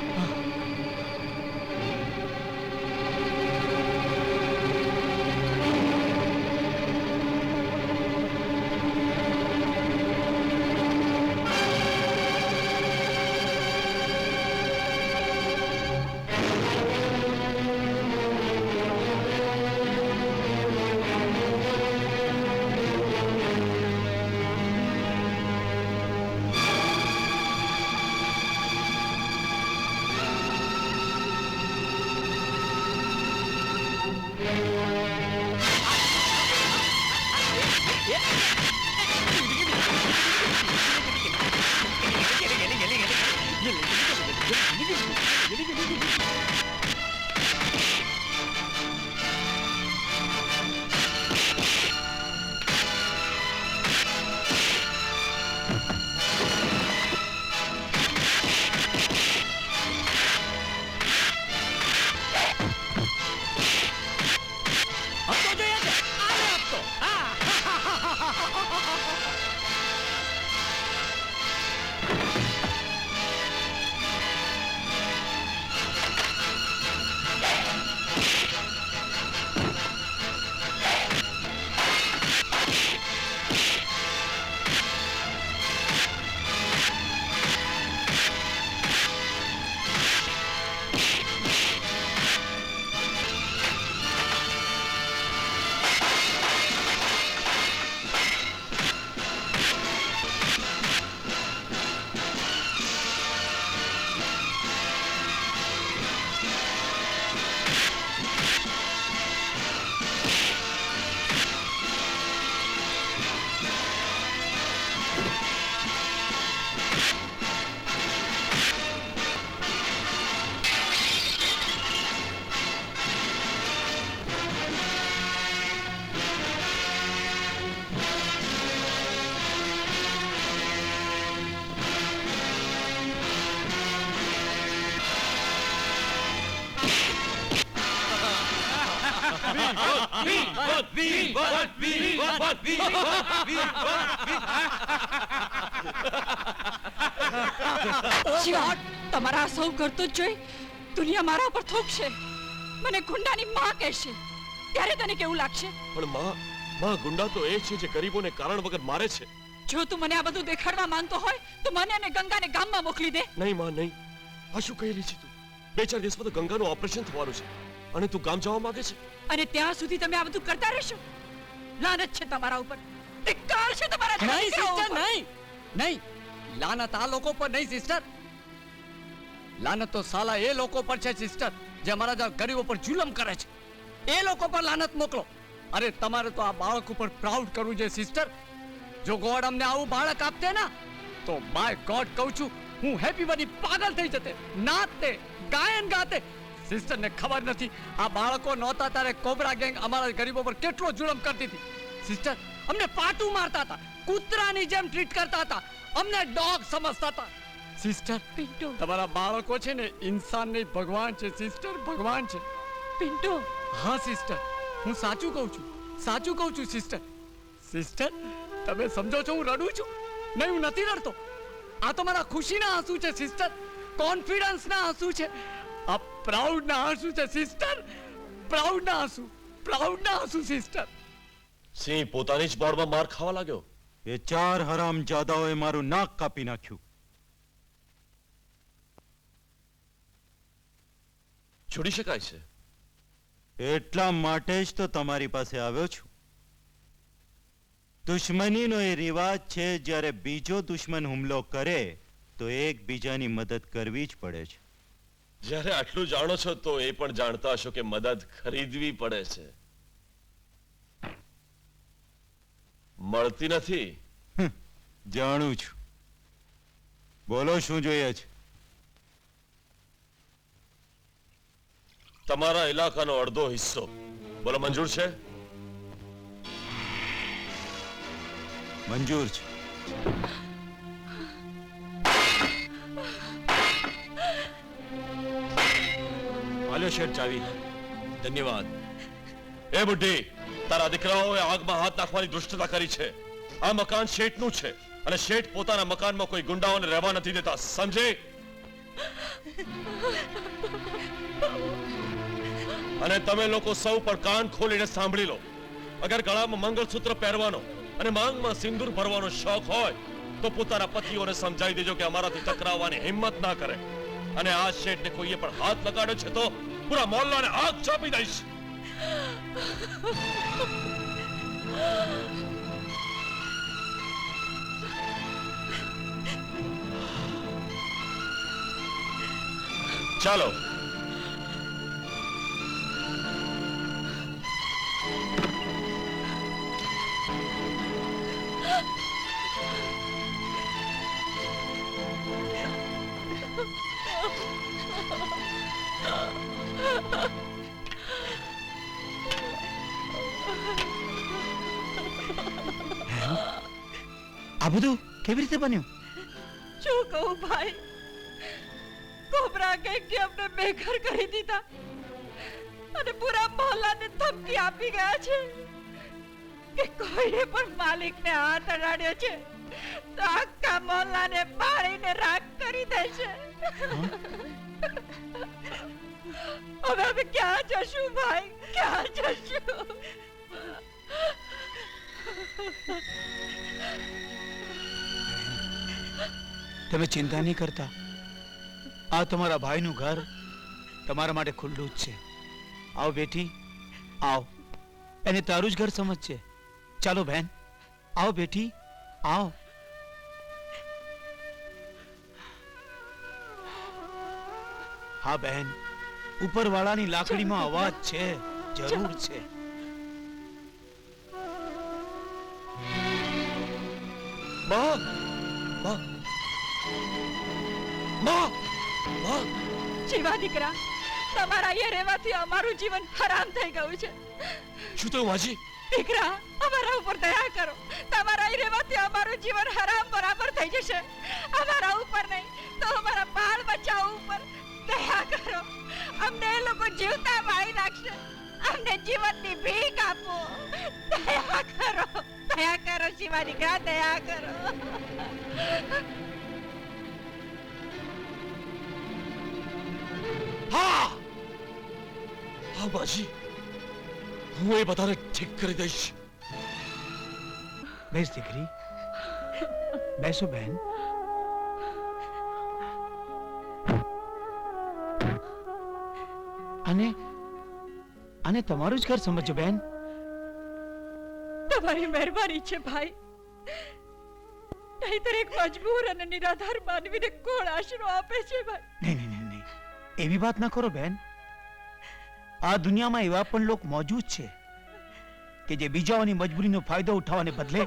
શિવા, તમારા સૌ કરતું જ જોઈ દુનિયા મારા ઉપર થોપશે, મને ગુંડાની માં કહેશે, ત્યારે તને કેવું લાગશે? પણ માં ગુંડા તો એ છે જે ગરીબોને કારણ વગર મારે છે. જો તું મને આ બધું દેખાડવા માંગતો હોય તો મને અને ગંગાને ગામમાં મોકલી દે. નહીં માં, નહીં. આ શું કહી રહી છે તું? 2-4 દિવસમાં તો ગંગાનું ઓપરેશન થવાનું છે અને તું ગામ જવા માંગે છે? અને ત્યાં સુધી તમે આ બધું કરતા રહેશો? લાનત છે તમારા ઉપર, ધિક્કાર છે તમારા નહીં છોકરાઓ સિસ્ટર, ઉપર. નહીં નહીં, લાનત આ લોકો પર નહીં સિસ્ટર, લાનત તો સાલા એ લોકો પર છે સિસ્ટર જે અમારા જેવા ગરીબો પર જુલમ કરે છે. એ લોકો પર લાનત મોકલો. અરે તમારે તો આ બાળક ઉપર પ્રાઉડ કરવું છે સિસ્ટર. જો ગોડ અમને આવું બાળક આપતે ને તો બાય ગોડ કહું છું હું હેપી બની પાગલ થઈ જતે, નાચતે, ગાયન ગાતે. સિસ્ટરને ખબર નથી આ બાળકો નહોતા ત્યારે કોબરા ગેંગ અમારા ગરીબો પર કેટલો જુલમ કરતી હતી. સિસ્ટર અમને પાટું મારતા હતા, કૂતરાની જેમ ટ્રીટ કરતા હતા, અમને ડોગ સમજતા હતા. સિસ્ટર પિન્ટુ, તમારા બાળકો છે ને ઇન્સાન નહીં ભગવાન છે સિસ્ટર, ભગવાન છે. પિન્ટુ, હા સિસ્ટર, હું સાચું કહું છું, સાચું કહું છું સિસ્ટર. સિસ્ટર તમે સમજો છો હું રડું છું? નહીં, હું નથી રડતો. આ તો મારા ખુશીના આંસુ છે સિસ્ટર, કોન્ફિડન્સના આંસુ છે, આ પ્રાઉડના આંસુ છે સિસ્ટર, પ્રાઉડના આંસુ, પ્રાઉડના આંસુ સિસ્ટર. સિંહ પોતાની જ બાળમાં માર ખાવા લાગ્યો. એ 4 હરામજાદાઓએ મારું નાક કાપી નાખ્યું. છોડી શકાય છે? એટલા માટે જ તો તમારી પાસે આવ્યો છું. દુશ્મનીનો એ રિવાજ છે જ્યારે બીજો દુશ્મન હુમલો કરે તો એકબીજાની મદદ કરવી જ પડે છે. જ્યારે આટલું જાણો છો તો એ પણ જાણતા હશો કે મદદ ખરીદવી પડે છે, મળતી નથી. જાણું છું. બોલો શું જોઈએ છે? તમારા ઇલાકાનો અડધો હિસ્સો. બોલો મંજૂર છે? મંજૂર છે. શેઠ ચાવી. ધન્યવાદ. એ બુઢી, તારા દીકરાઓએ આગમાં હાથ નાખવાની દુષ્ટતા કરી છે. આ મકાન શેઠનું છે અને શેઠ પોતાના મકાનમાં કોઈ ગુંડાઓને રહેવા નથી દેતા, સમજે? અને તમે લોકો સૌ પણ કાન ખોલીને સાંભળી લો. અગર ગળામાં મંગળસૂત્ર પહેરવાનો અને માંગમાં સિંદૂર ભરવાનો શોખ હોય તો પોતાના પતિઓને સમજાવી દેજો કે અમારાથી ટકરાવવાની હિંમત ના કરે. અને આ શેઠને કોઈએ પણ હાથ લગાડ્યો છે તો પૂરા મોહલ્લાને આગ ચાપી દઈશ. ચાલો. આ બધું કેવી રીતે બન્યું? શું કહું ભાઈ, કોબરા ગેંગ કે અમને બેઘર કરી દીધા અને પૂરા મોહલ્લાને ધમકી આપી ગયા છે કે કોઈએ પણ માલિકને હાથ અડાડ્યો છે તો આખા મોહલ્લાને બાળીને રાખ કરી દેશે. હવે અમે ક્યાં જશું ભાઈ, ક્યાં જશું? તમે ચિંતા નહીં કરતા. આ તમારા ભાઈનું ઘર તમારા માટે ખુલ્લું જ છે. આવ બેટી, આવ. એને તારું જ ઘર સમજશે. ચાલો બહેન, આવ બેટી, આવ. હા બહેન, ઉપરવાળાની લાકડીમાં અવાજ છે, જરૂર છે. માં, માં, માં, માં. જીવા દીકરા, તમારા અહીંયા રહેવાથી અમારું જીવન હરામ થઈ ગયું છે. શું થયું માજી? દીકરા, અમારા ઉપર દયા કરો. તમારા અહીં રહેવાથી અમારું જીવન હરામ બરાબર થઈ જશે. અમારા ઉપર નહીં તો અમારા બાળ બચ્ચાઓ ઉપર દયા કરો. અમને એ લોકો જીવતા મારી નાખશે. અમને જીવનની ભીખ આપો. દયા કરો, દયા કરો શિવા દીકરા, દયા કરો. હા હા માજી, હું એ બધાને ઠીક કરી દઈશ. બેસ દીકરી, બેસો બહેન. અને તમારું જ ઘર સમજો બહેન. તમારી મહેરબાની છે ભાઈ, નહીંતર એક મજબૂર અને નિરાધાર માનવીને કોણ આશરો આપે છે ભાઈ? નહીં નહીં નહીં નહીં, એવી વાત ના કરો બહેન. આ દુનિયામાં એવા પણ લોકો મોજૂદ છે કે જે બીજાઓની મજબૂરીનો ફાયદો ઉઠાવવાને બદલે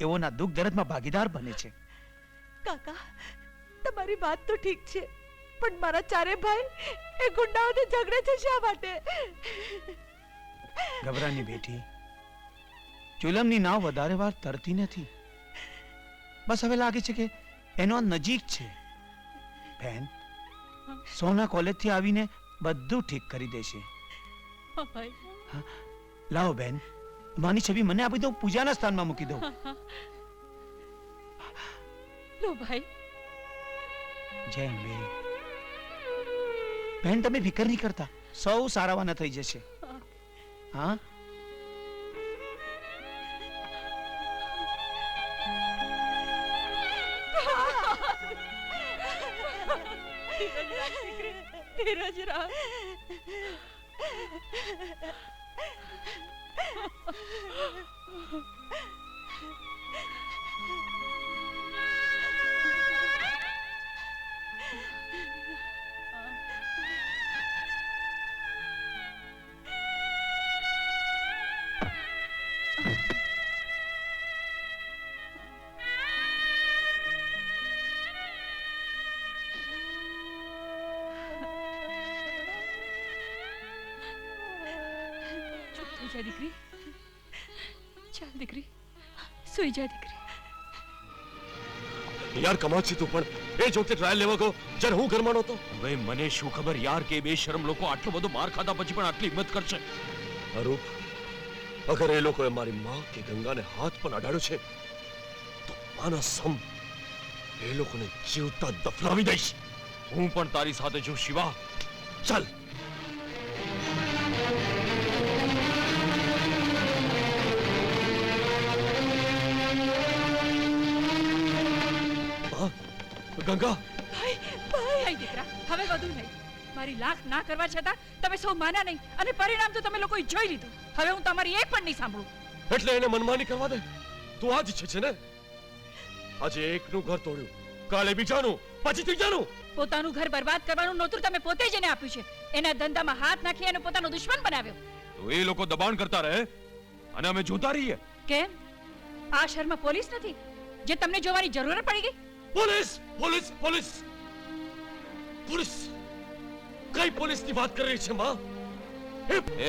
એઓના દુઃખ દર્દમાં ભાગીદાર બને છે. કાકા, તમારી વાત તો ઠીક છે, પણ મારા ચારે ભાઈ એ ગુંડાઓને ઝઘડે છે શા માટે? ગભરાની બેટી, ચુલમની નાવ વધારે વાર તરતી નથી. બસ હવે લાગે છે કે એનો નજીક છે. બહેન, સોના કોલેજથી આવીને બધું ઠીક કરી દેશે. લાવો બેન, માની છબી મને આપી દો, પૂજાના સ્થાનમાં મૂકી દો. લો ભાઈ. જય અંબે. બહેન, તમે ફિકર નહીં કરતા, સૌ સારાવાના થઈ જશે. હા, ધીરજ રાખ. જા દીકરી, ચાલ દીકરી, સુઈ જા દીકરી. યાર કમાલ છે તું પણ એ જોતે ટ્રાયલ લેવા ગયો જ્યારે હું ઘરમાં નહોતો. હવે મને શું ખબર યાર કે બે શરમ લોકો આટલો બધો માર ખાધા પછી પણ આટલી હિંમત કરશે. અરૂપ, અગર એ લોકોએ મારી માં કે ગંગાને હાથ પણ અડાડ્યો છે તો માના સમ એ લોકોને જીવતા દફનાવી દઈશ. હું પણ તારી સાથે છું શિવા. ચાલ. ગંગા, ભાઈ દીકરા, હવે વધુ નહીં. મારી લાખ ના કરવા છતાં તમે સૌ માન્યા નહીં અને પરિણામ તો તમે લોકોએ જોઈ લીધું. હવે હું તમારી એક પણ નહીં સાંભળું. એટલે એને મનમાની કરવા દે. તું આ જ ઈચ્છે છે ને? આજે એકનું ઘર તોડ્યું, કાલે બીજાનું, પછી ત્રીજાનું. પોતાનું ઘર બરબાદ કરવાનું નોતરું તમે પોતે જ એને આપ્યું છે. એના ધંધામાં હાથ નાખી એને પોતાનો દુશ્મન બનાવ્યો. તો એ લોકો દબાણ કરતા રહે અને અમે જોતા રહીએ. કેમ? આ શહેરમાં પોલીસ નથી જે તમને જોવાની જરૂર પડી ગઈ? Police, police, police, police. કઈ પોલીસની વાત કરી રહી છે માં?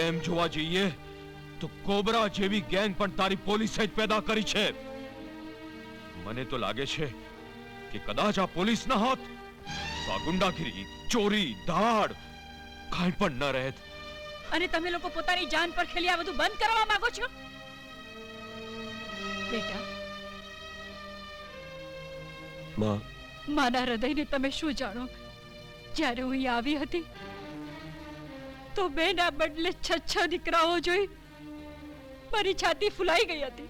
એમ જોવા જઈએ તો કોબરા જેવી ગેંગ પણ તારી પોલીસે જ પેદા કરી છે. મને તો લાગે છે કે કદાચ આ પોલીસના હાથ તો આ ગુંડાગીરી, ચોરી, ધાડ કાંઈ પણ ન રહેત. અને તમે લોકો પોતાની જાન પર ખેલી આ બધું બંધ કરવા માંગો છો? બેટા, માં, મારા હૃદયને તમે શું જાણો? જ્યારે હું અહીં આવી હતી તો બેના બદલે 6 દીકરાઓ જોઈ મારી છાતી ફૂલાઈ ગઈ હતી.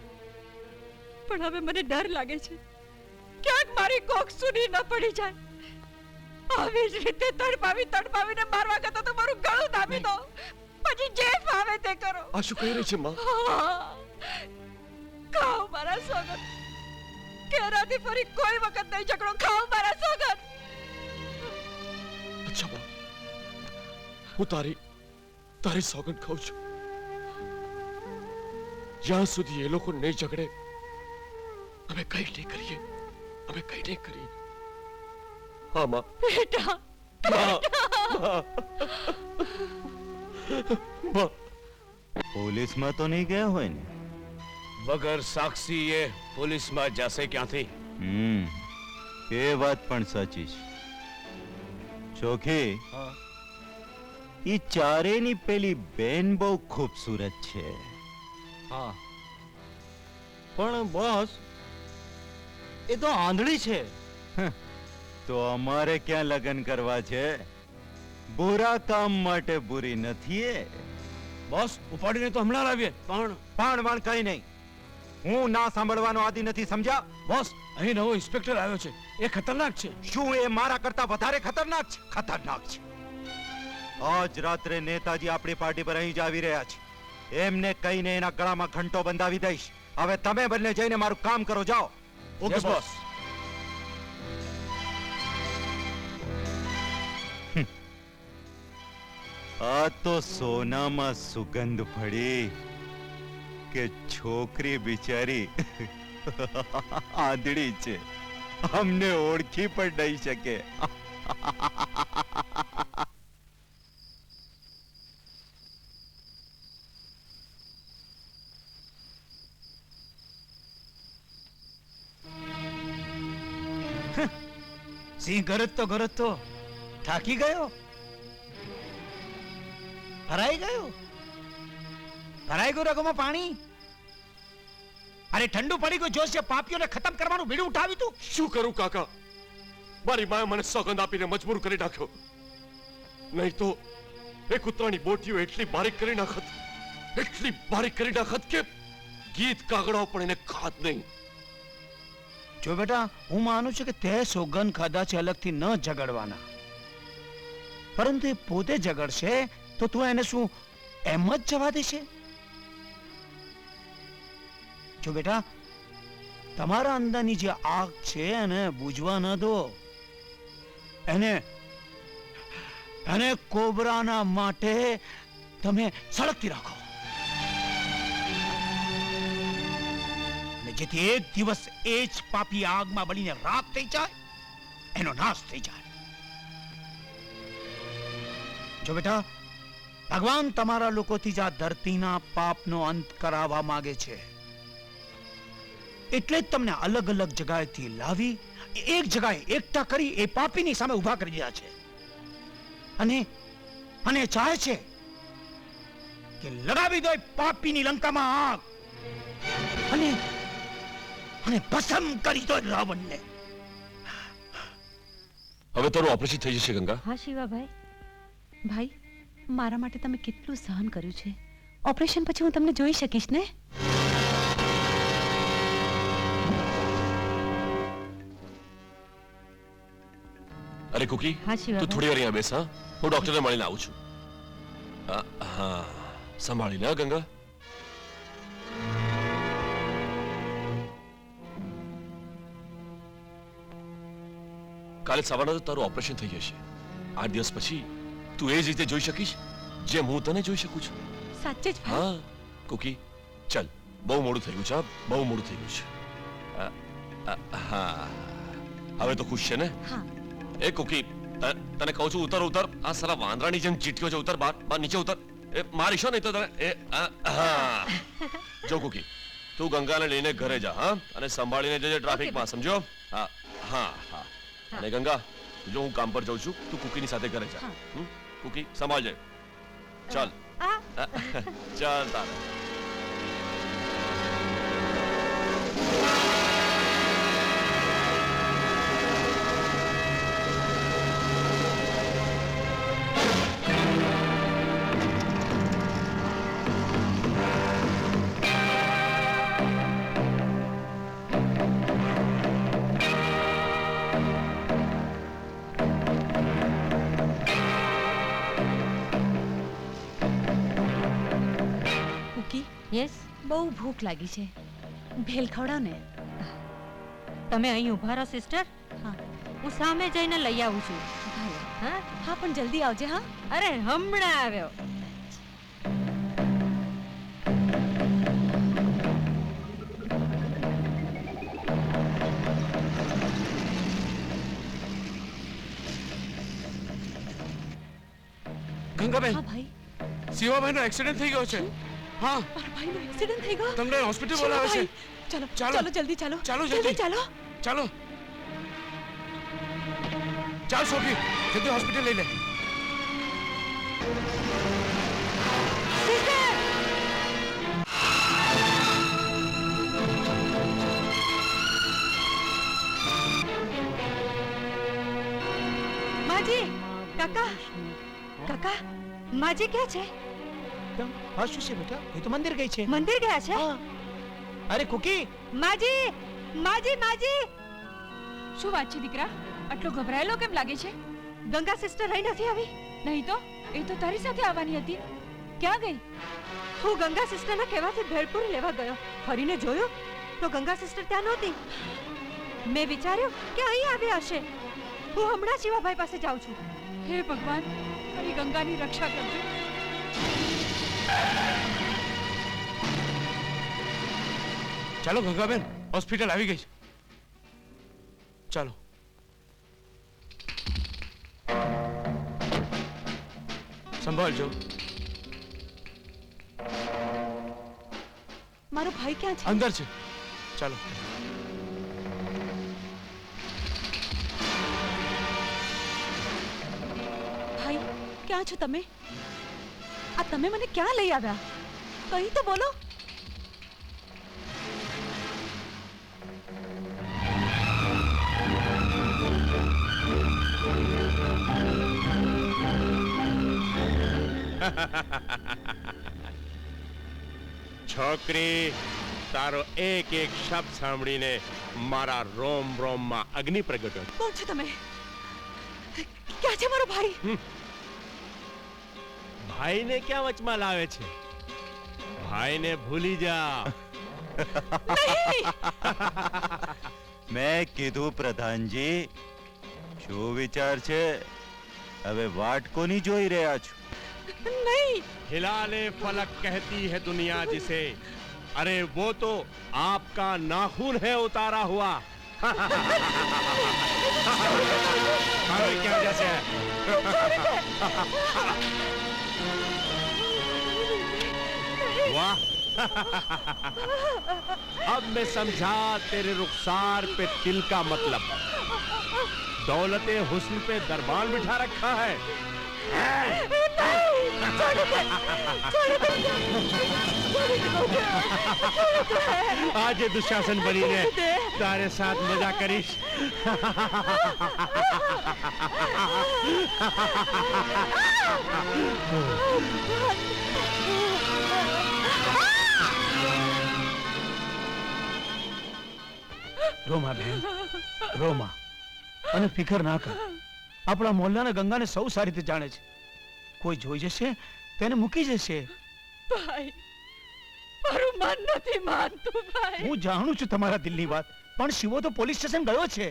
પણ હવે મને ડર લાગે છે ક્યાંક મારી કોક સુની ન પડી જાય. આવી જ રીતે તડપાવીને મારવા કરતા તો મારું ગળું દાબી દો. પછી જે ફાવે તે કરો. આ શું કહી રહી છે માં? ખાઓ મારા સોગન કે એનાથી ફરી કોઈ વખત નહીં ઝઘડો. ખાઓ મારા સોગન. અચ્છા બા, હું તારી સોગંદ ખાઉં છું. જ્યાં સુધી એ લોકો નહીં ઝઘડે અમે કઈ નહીં કરીએ. અમે કઈ નહીં કરીએ. હા માં. બેટા, પોલીસમાં તો નહીં ગયા હોય ને? વગર સાક્ષી એ પોલીસમાં જશે ક્યાંથી? એ વાત પણ સાચી છે. ચોખી, ઈ ચારેની પેલી બેન બહુ ખૂબસૂરત છે. હા, પણ બોસ એ તો આંધળી છે. તો અમારે ક્યાં લગ્ન કરવા છે? બુરા કામ માટે બુરી નથી એ. બોસ ઉપાડીને તો હમણાં લાવીએ. પણ કઈ નહીં. હું ના સાંભળવાનો આદિ નથી, સમજ્યા? બોસ અહીં નવો ઇન્સ્પેક્ટર આવ્યો છે. એ ખતરનાક છે. શું એ મારા કરતા વધારે ખતરનાક છે? ખતરનાક છે. આજ રાત્રે નેતાજી આપણી પાર્ટી પર અહીં જ આવી રહ્યા છે. એમને કહીને એના ગળામાં ઘંટો બંધાવી દઈશ. હવે તમે બંને જઈને મારું કામ કરો, જાઓ. Okay boss. આ તો સોનામાં સુગંધ પડી કે છોકરી બિચારી આંધળી છે, અમને ઓળખી પણ નહીં શકે. સિંહ ગરજતો થાકી ગયો. ભરાઈ ગયું રગોમાં પાણી. અરે ઠંડુ પડી ગયું. જોશે પાપીઓને ખતમ કરવાનું બીડું ઉઠાવી તું. શું કરું કાકા? મારી માએ મને સોગંદ આપીને મજબૂર કરી નાખ્યો. નહીં તો એ કૂતરાની બોટીઓ એટલી બારીક કરી નાખત કે ગીત કાગડાઓ પણ એને ખાત નહીં. જો બેટા, હું માનું છું કે તે સોગંદ ખાધા છે અલગથી ન ઝઘડવાના, પરંતુ એ પોતે ઝઘડશે તો તું એને શું એમ જ જવા દેશે? જો બેટા, તમારા અંદરની જે આગ છે એને બુઝવા ન દો. એને કોબરાના માટે તમે સળગતી રાખો, જેથી એક દિવસ એ જ પાપી આગમાં બળીને રાખ થઈ જાય, એનો નાશ થઈ જાય. જો બેટા, ભગવાન તમારા લોકોથી જ આ ધરતીના પાપનો અંત કરાવવા માંગે છે. એટલે જ તમને અલગ અલગ જગ્યાએથી લાવી એક જગ્યાએ એકઠા કરી એ પાપીની સામે ઊભા કરી દીધા છે અને અને ચાહે છે કે લગાવી દો એ પાપીની લંકામાં આગ અને અને ભસ્મ કરી દો રાવણને. હવે તારું ઓપરેશન થઈ જશે ગંગા. હા શિવાભાઈ. ભાઈ મારા માટે તમે કેટલું સહન કર્યું છે. ઓપરેશન પછી હું તમને જોઈ શકીશ ને? અરે કુકી, હા, શિવાભાઈ. તું થોડી વાર અહીંયા બેસ. હા, હું ડોક્ટરને મળીને આવું છું. હા, સંભાળીને હા, ગંગા. કાલે સવારના તો તારું ઓપરેશન થઈ જશે. 8 દિવસ પછી તું એ જ રીતે જોઈ શકીશ જેમ હું તને જોઈ શકું છું. સાચે જ ભાઈ? હા કુકી, ચાલ, બહુ મોડું થઈ ગયું છે. બહુ મોડું થઈ ગયું છે. હા, હવે તો ખુશ છે ને? હા. એ કુકી, તને કહું છું ઉતર ઉતર. આ સાલા વાંદરાની જેમ ચીટક્યો છે. ઉતર, બહાર નીચે ઉતર. એ મારીશો નહીં તો તને. હા, જો કુકી, તું ગંગાને લઈને ઘરે જા. હા, અને સંભાળીને જજે ટ્રાફિકમાં, સમજો? હા હા હા. અને ગંગા, જો હું કામ પર જાઉં છું, તું કુકીની સાથે ઘરે જા. કુકી, સંભાળજે. ચાલ ચાલ તારે. યસ. બહુ ભૂખ લાગી છે. ભેલ ખવડાવ ને. તમે અહીં ઊભા રહો સિસ્ટર. હા. હું સામે જઈને લઈ આવું છું. ભલે. હા, હા પણ જલ્દી આવજે. હા. અરે હમણાં આવ્યો. ગંગાબેન, હા ભાઈ. શિવાભાઈનો એક્સિડન્ટ થઈ ગયો છે. હા, મારા ભાઈનો એક્સિડન્ટ થઈ ગયો. તમને હોસ્પિટલ બોલાવે છે. ચાલો ચાલો. ચાલો જલ્દી ચાલો. ચાલો, જલ્દી જલ્દી. ચાલો. ચાલો ચાલ સોફી, જલ્દી હોસ્પિટલ લઈ લે. માજી, કાકા, કાકા, માજી ક્યાં છે? કેમ? હા, શું છે બેટા? એ તો મંદિર ગઈ છે. મંદિર ગયા છે? હા. અરે કુકી, માજી, માજી, માજી. શું વાત છે દીકરા? આટલો ગભરાયેલો કેમ લાગે છે? ગંગા સિસ્ટર રહી નથી આવી? નહીં તો એ તો તારી સાથે આવવાની હતી. ક્યાં ગઈ? હું ગંગા સિસ્ટરના કહેવાથી ભેળપુરી લેવા ગયો. ફરીને જોયું તો ગંગા સિસ્ટર ત્યાં નહોતી. મેં વિચાર્યું કે અહીં આવ્યા હશે. હું હમણાં શિવાભાઈ પાસે જાઉં છું. હે ભગવાન, મારી ગંગાની રક્ષા કરજો. ચાલો ગંગાબેન, હોસ્પિટલ આવી ગઈ છે. ચાલો. સંભાળજો. મારો ભાઈ ક્યાં છે? અંદર છે. ચાલો. ભાઈ ક્યાં છો તમે? આ તમે મને ક્યાં લઈ આવ્યા? કઈ તો બોલો. છોકરી, તારો એક એક શબ્દ સાંભળીને મારા રોમ રોમમાં અગ્નિ પ્રગટ્યો. કોણ છો તમે? ક્યાં છે મારો ભાઈ? ભાઈને ક્યાં વચમાં લાવે છે? ભાઈને ભૂલી જા. મેં કીધું પ્રધાનજી, શું વિચાર છે? હવે વાટ કોની જોઈ રહ્યા છો? नहीं. हिलाले फलक कहती है दुनिया जिसे, अरे वो तो आपका नाखून है उतारा हुआ. क्या जैसे वाह, अब मैं समझा तेरे रुखसार पे तिल का मतलब। दौलते हुस्न पे दरबार बिठा रखा है। आज ये दुशासन बनी ने तारे साथ मजा करीश। રોમા બેન, રોમા, અને ફિકર ના કર. આપણા મોહલ્લાના ગંગાને સૌ સારી રીતે જાણે છે. કોઈ જોઈ જશે તેને મૂકી જશે. ભાઈ, મારું મન નથી માનતું ભાઈ. હું જાણું છું તમારા દિલની વાત, પણ શિવો તો પોલીસ સ્ટેશન ગયો છે.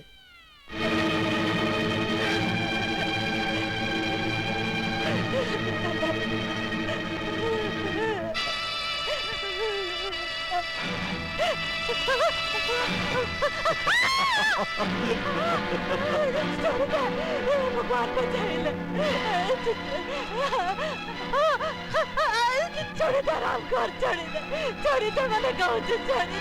ભગવાન બચાવી લે. છોડી દે રામ કર, છોડી દે, છોડી દે, મને કહું છું, છોડી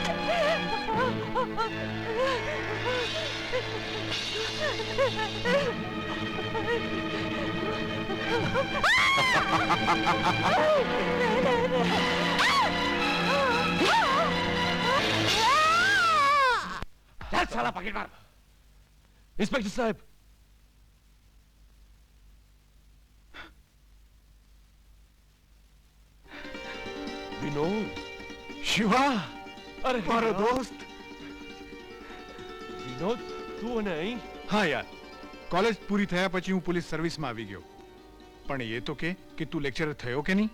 चल साला पकड़ मार। इंस्पेक्टर साहब, विनोद, शिवा, अरे मारो दोस्त। વિનોદ, તું અને અહીં? હા યાર, કોલેજ પૂરી થયા પછી હું પોલીસ સર્વિસમાં આવી ગયો. પણ એ તો કે તું લેક્ચરર થયો કે નહીં?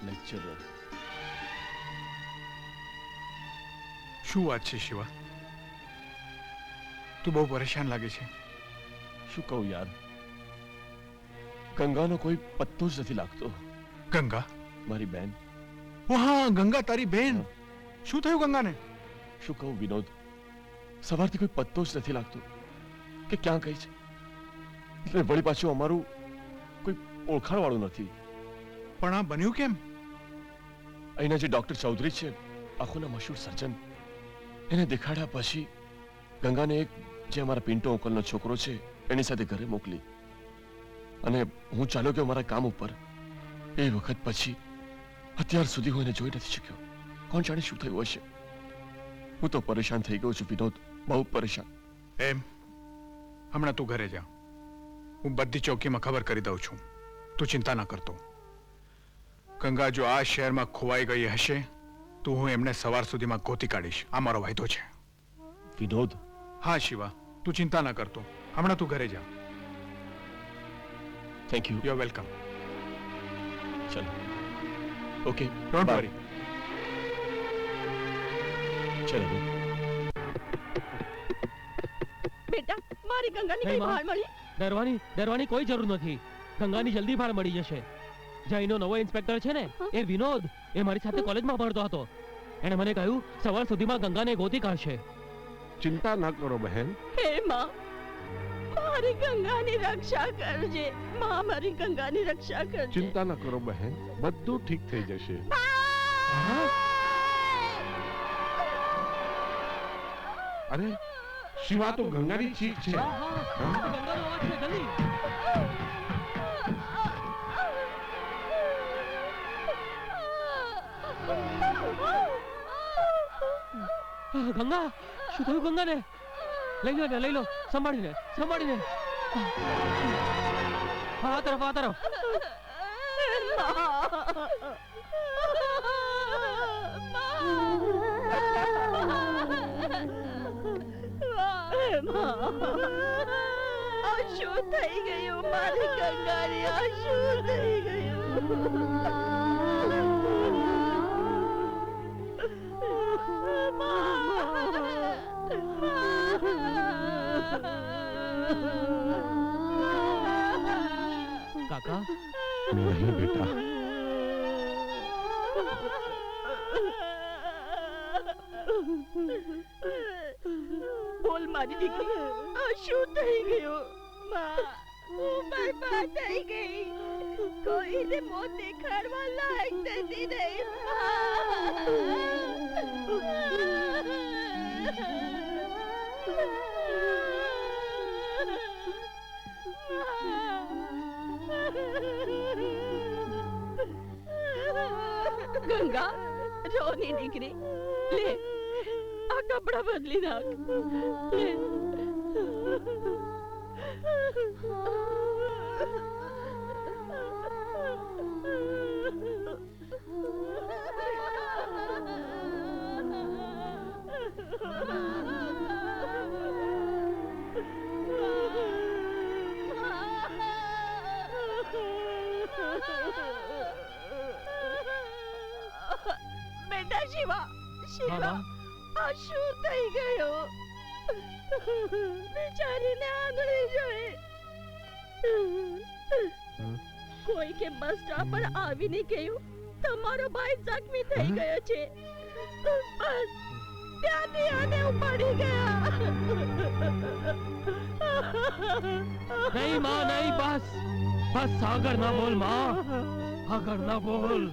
લેક્ચરર? શું વાત છે શિવા? તું બહુ પરેશાન લાગે છે. શું કહું યાર, ગંગાનો કોઈ પત્તો જ નથી લાગતો. ગંગા? મારી બેન. ઓ હા, ગંગા તારી બેન. શું થયું ગંગાને? શું કહું વિનોદ, સવારથી કોઈ પત્તો જ નથી લાગતો કે ક્યાં ગઈ છે. એટલે વળી પાછું અમારું કોઈ ઓળખાણ વાળું નથી. પણ આ બન્યું કેમ? અહીંના જે ડોક્ટર ચૌધરી છે, આંખોના મશહૂર સર્જન, એને દેખાડ્યા પછી ગંગાને એક જે અમારા પિન્ટો અંકલનો છોકરો છે એની સાથે ઘરે મોકલી, અને હું ચાલ્યો ગયો મારા કામ ઉપર. એ વખત પછી અત્યાર સુધી હું એને જોઈ નથી શક્યો. કોણ જાણે શું થયું હશે. હું તો પરેશાન થઈ ગયો છું વિનોદ, બહુ પરેશાન. એમ? હમણાં તું ઘરે જા, હું બધી ચોકીમાં ખબર કરી દઉં છું. તું ચિંતા ના કરતો. ગંગા જો આ શહેરમાં ખોવાઈ ગઈ હશે તો હું એમને સવાર સુધીમાં ગોતી કાઢીશ. આ મારો વાયદો છે. વિનોદ? હા શિવા, તું ચિંતા ના કરતો. હમણાં તું ઘરે જા. Thank you. You are welcome. ચલો, ઓકે, ડોન્ટ વરી. ચલો. બેટા, મારી ગંગાની કઈ ભાળ મળી? ડરવાની કોઈ જરૂર નથી. ગંગાની જલ્દી ભાળ મળી જશે. જયનો નવો ઇન્સ્પેક્ટર છે ને, એ વિનોદ, એ મારી સાથે કોલેજમાં ભણતો હતો. એણે મને કહ્યું સવાર સુધીમાં ગંગાને ગોતી કાઢશે. चिंता न करो बहन. હે માં, મારી ગંગાની રક્ષા કરજે. માં, મારી ગંગાની રક્ષા કરજે. चिंता न करो बहन, બધું ઠીક થઈ જશે. અરે શિવા તો ગંગાની ચીખ છે. ગંગા, શું થયું ગંગાને? લઈ લો, સંભાળીને. આ તરફ. શું થઈ ગયું મારી ગંગાની? આ શું થઈ ગયું? કાકા? નહીં બેટા, બોલ મારી દીકરી, આ શું થઈ ગયું? માં, હું બરબાદ થઈ ગઈ. कोई ने मोह देखाड़वा लायक देती नहीं गंगा रोनी निकली ले आ कपड़ा बदली नाख ले बेटा शिवा शिवा आ शू થઈ ગયો બેચારીને આંગળી જોઈ કોઈ કે બસ સ્ટોપ પર આવીને ગયું તમારો ભાઈ જખમી થઈ ગયો છે બસ ત્યાંથી આને ઉપાડી ગયા नहीं माँ नहीं बस बस आगर ना बोल माँ आगर ना बोल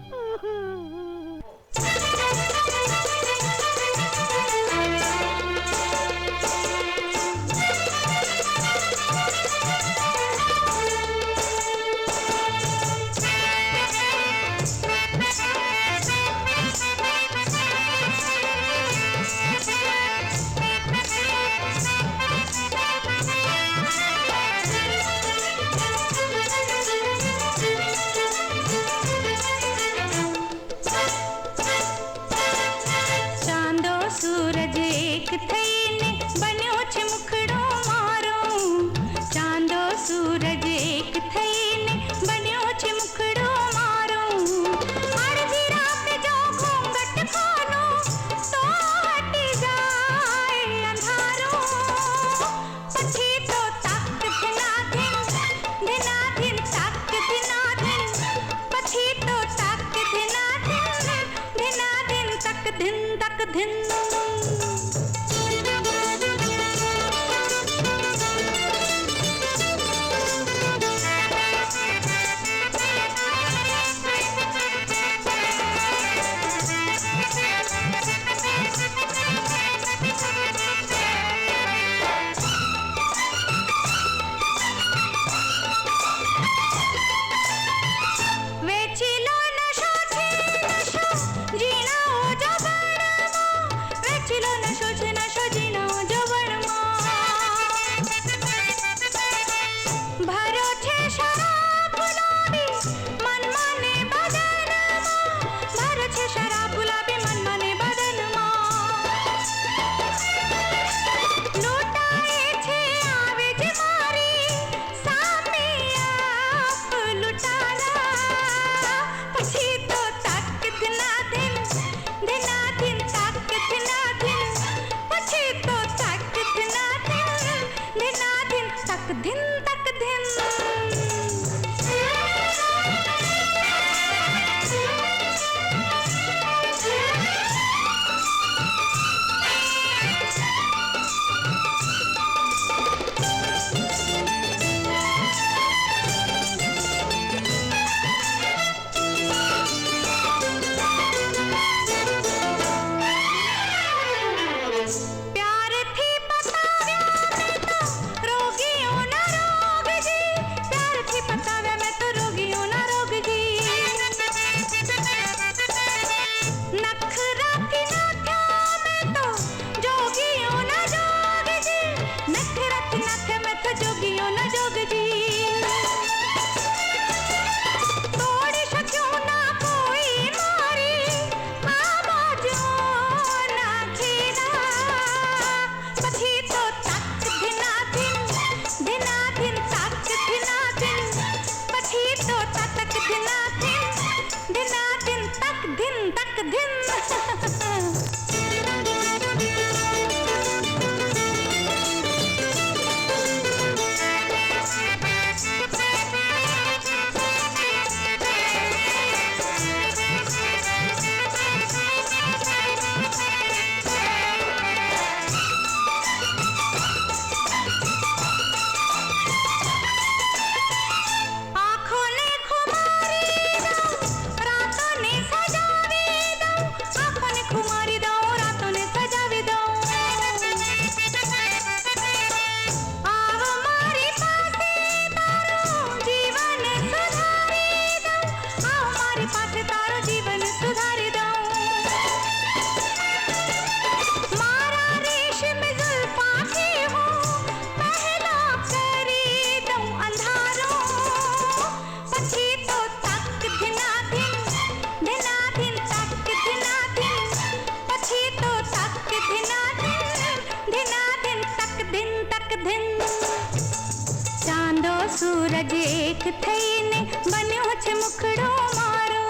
सूरज एक थईने बन्यो छे मुखड़ो मारो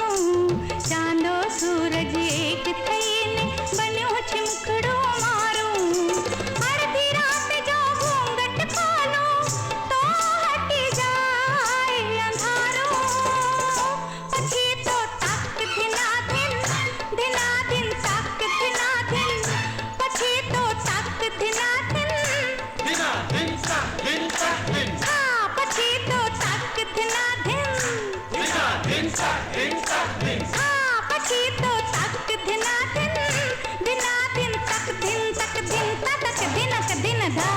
चांदो सूरज एक थईने बन्यो छे मुखड़ो मारो अर्धी रात जो घूंघट खोलो तो हटी जाए अंधारो पछी तो तक दिना दिन तक दिना दिन पछी तो तक दिना दिन हाँ पछी तो तक दिना दिन हाँ पछी तो तक दिना दिन तक दिन धा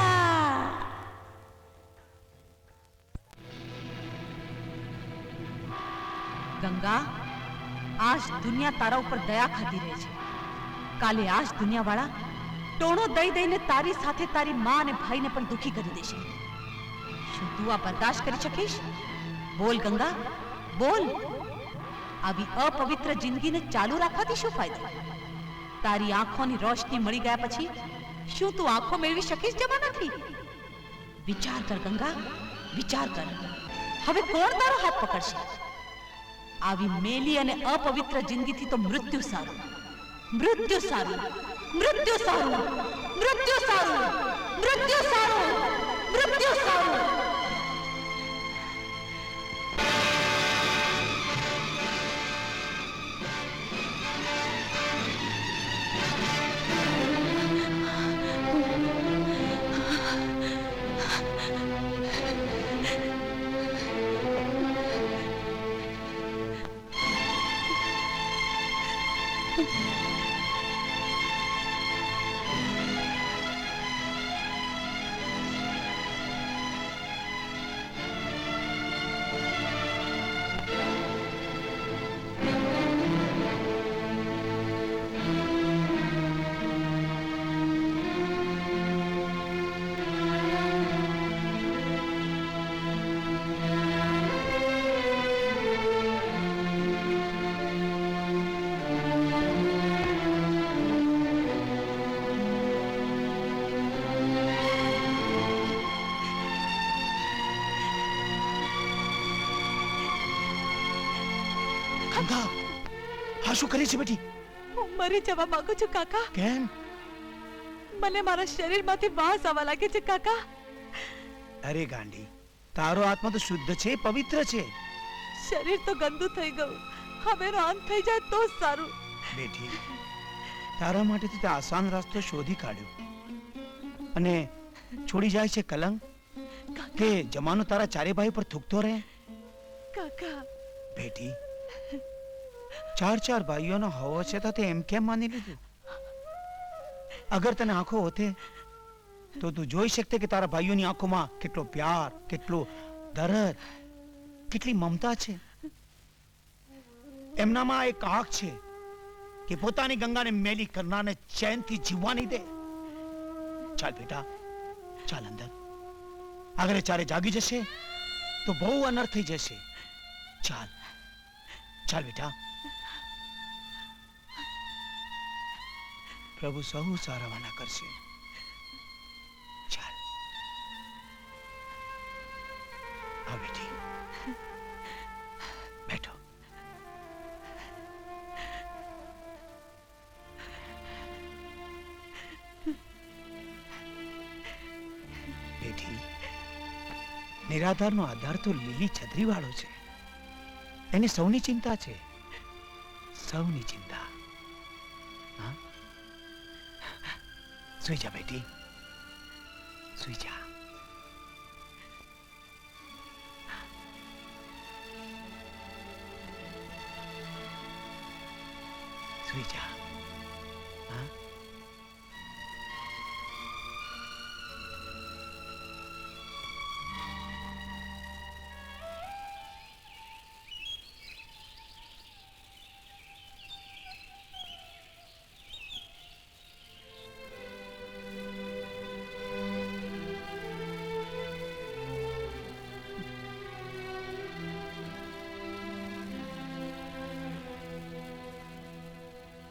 ગંગા આજ દુનિયા તારા ઉપર દયા ખાતી રહે છે કાલે આજ દુનિયાવાળા ટોણો દઈ દઈને તારી સાથે તારી માં અને ભાઈને પણ દુખી કરી દેશે શું તું આ બરદાસ્ત કરી શકીશ બોલ ગંગા બોલ આવી અપવિત્ર જિંદગીને ચાલુ રાખવાથી શું ફાયદો તારી આંખોની રોશની મળી ગયા પછી શું તું આંખો મેળવી શકીશ જમાનાથી વિચાર કર ગંગા વિચાર કર હવે કોણ તારો હાથ પકડશે આવી મેલી અને અપવિત્ર જિંદગીથી તો મૃત્યુ સારું મૃત્યુ સારું મૃત્યુ સારું મૃત્યુ સારું મૃત્યુ સારું મૃત્યુ સારું ગંગા આ શું કરી છે બેટી હું મરી જવા માંગુ છું કાકા કેમ મને મારા શરીરમાંથી વાસ આવવા લાગે છે કાકા અરે ગાંડી તારો આત્મા તો શુદ્ધ છે પવિત્ર છે શરીર તો ગંદુ થઈ ગયું હવે રામ થઈ જાય તો સારું બેટી તારા માટે તો તે આસાન રસ્તો શોધી કાઢ્યો અને છોડી જાય છે કલંક કે જમાનો તારા ચારે ભાઈ પર થૂકતો રહે કાકા બેટી ચાર ભાઈઓનો હોવો છે તો તે એમ કેમ માની લીધું અગર તને આંખો હોતે તો તું જોઈ શકતે કે તારા ભાઈઓની આંખોમાં કેટલો પ્યાર કેટલો દર્દ કેટલી મમતા છે એમનામાં એક આંખ છે કે પોતાની ગંગાને મેલી કરનારને ચેનથી જીવવાની દે ચાલ બેટા ચાલ અંદર આગળ ચારે જાગી જશે તો બહુ અનર્થ થઈ જશે ચાલ ચાલ બેટા પ્રભુ સૌ સારાવાના કરશે ચાલ હા બેટી બેઠો બેટી નિરાધારનો આધાર તો લીલી છત્રી વાળો છે એની સૌની ચિંતા છે સૌની ચિંતા સુઈ જા બેટી સુઈ જા સુઈ જા હા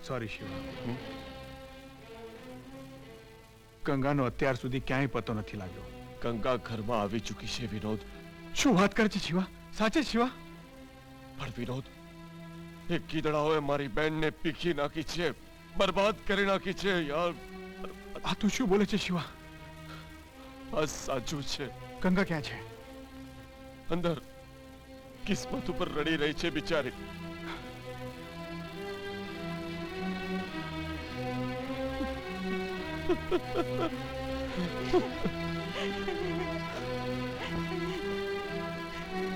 સોરી શિવા ગંગાનો અત્યાર સુધી ક્યાંય પતો નથી લાગ્યો ગંગા ઘરમાં આવી ચૂકી છે વિનોદ શું વાત કરે છે શિવા? સાચે શિવા? પણ વિનોદ, એ ગીદડાઓએ મારી બેનને પીખી નાખી છે, બરબાદ કરી નાખી છે યાર. આ તું શું બોલે છે શિવા? આ સાચું છે. ગંગા ક્યાં છે? અંદર કિસ્મત ઉપર રડી રહી છે બિચારી.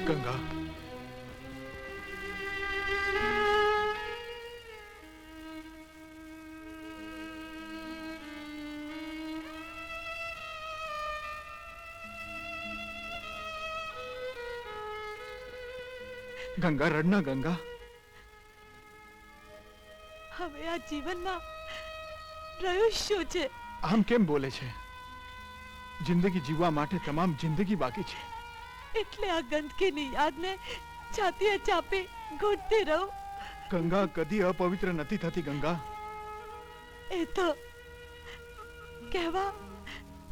ગંગા, ગંગા રડના ગંગા. હવે આ જીવનમાં રહ્યું શું છે? આમ કેમ બોલે છે? જિંદગી જીવવા માટે તમામ જિંદગી બાકી છે. એટલે આ ગંદકીની યાદને છાતીએ ચાપી ઘૂંટતી રહું. ગંગા કદી અપવિત્ર નથી થતી ગંગા. એ તો કહેવા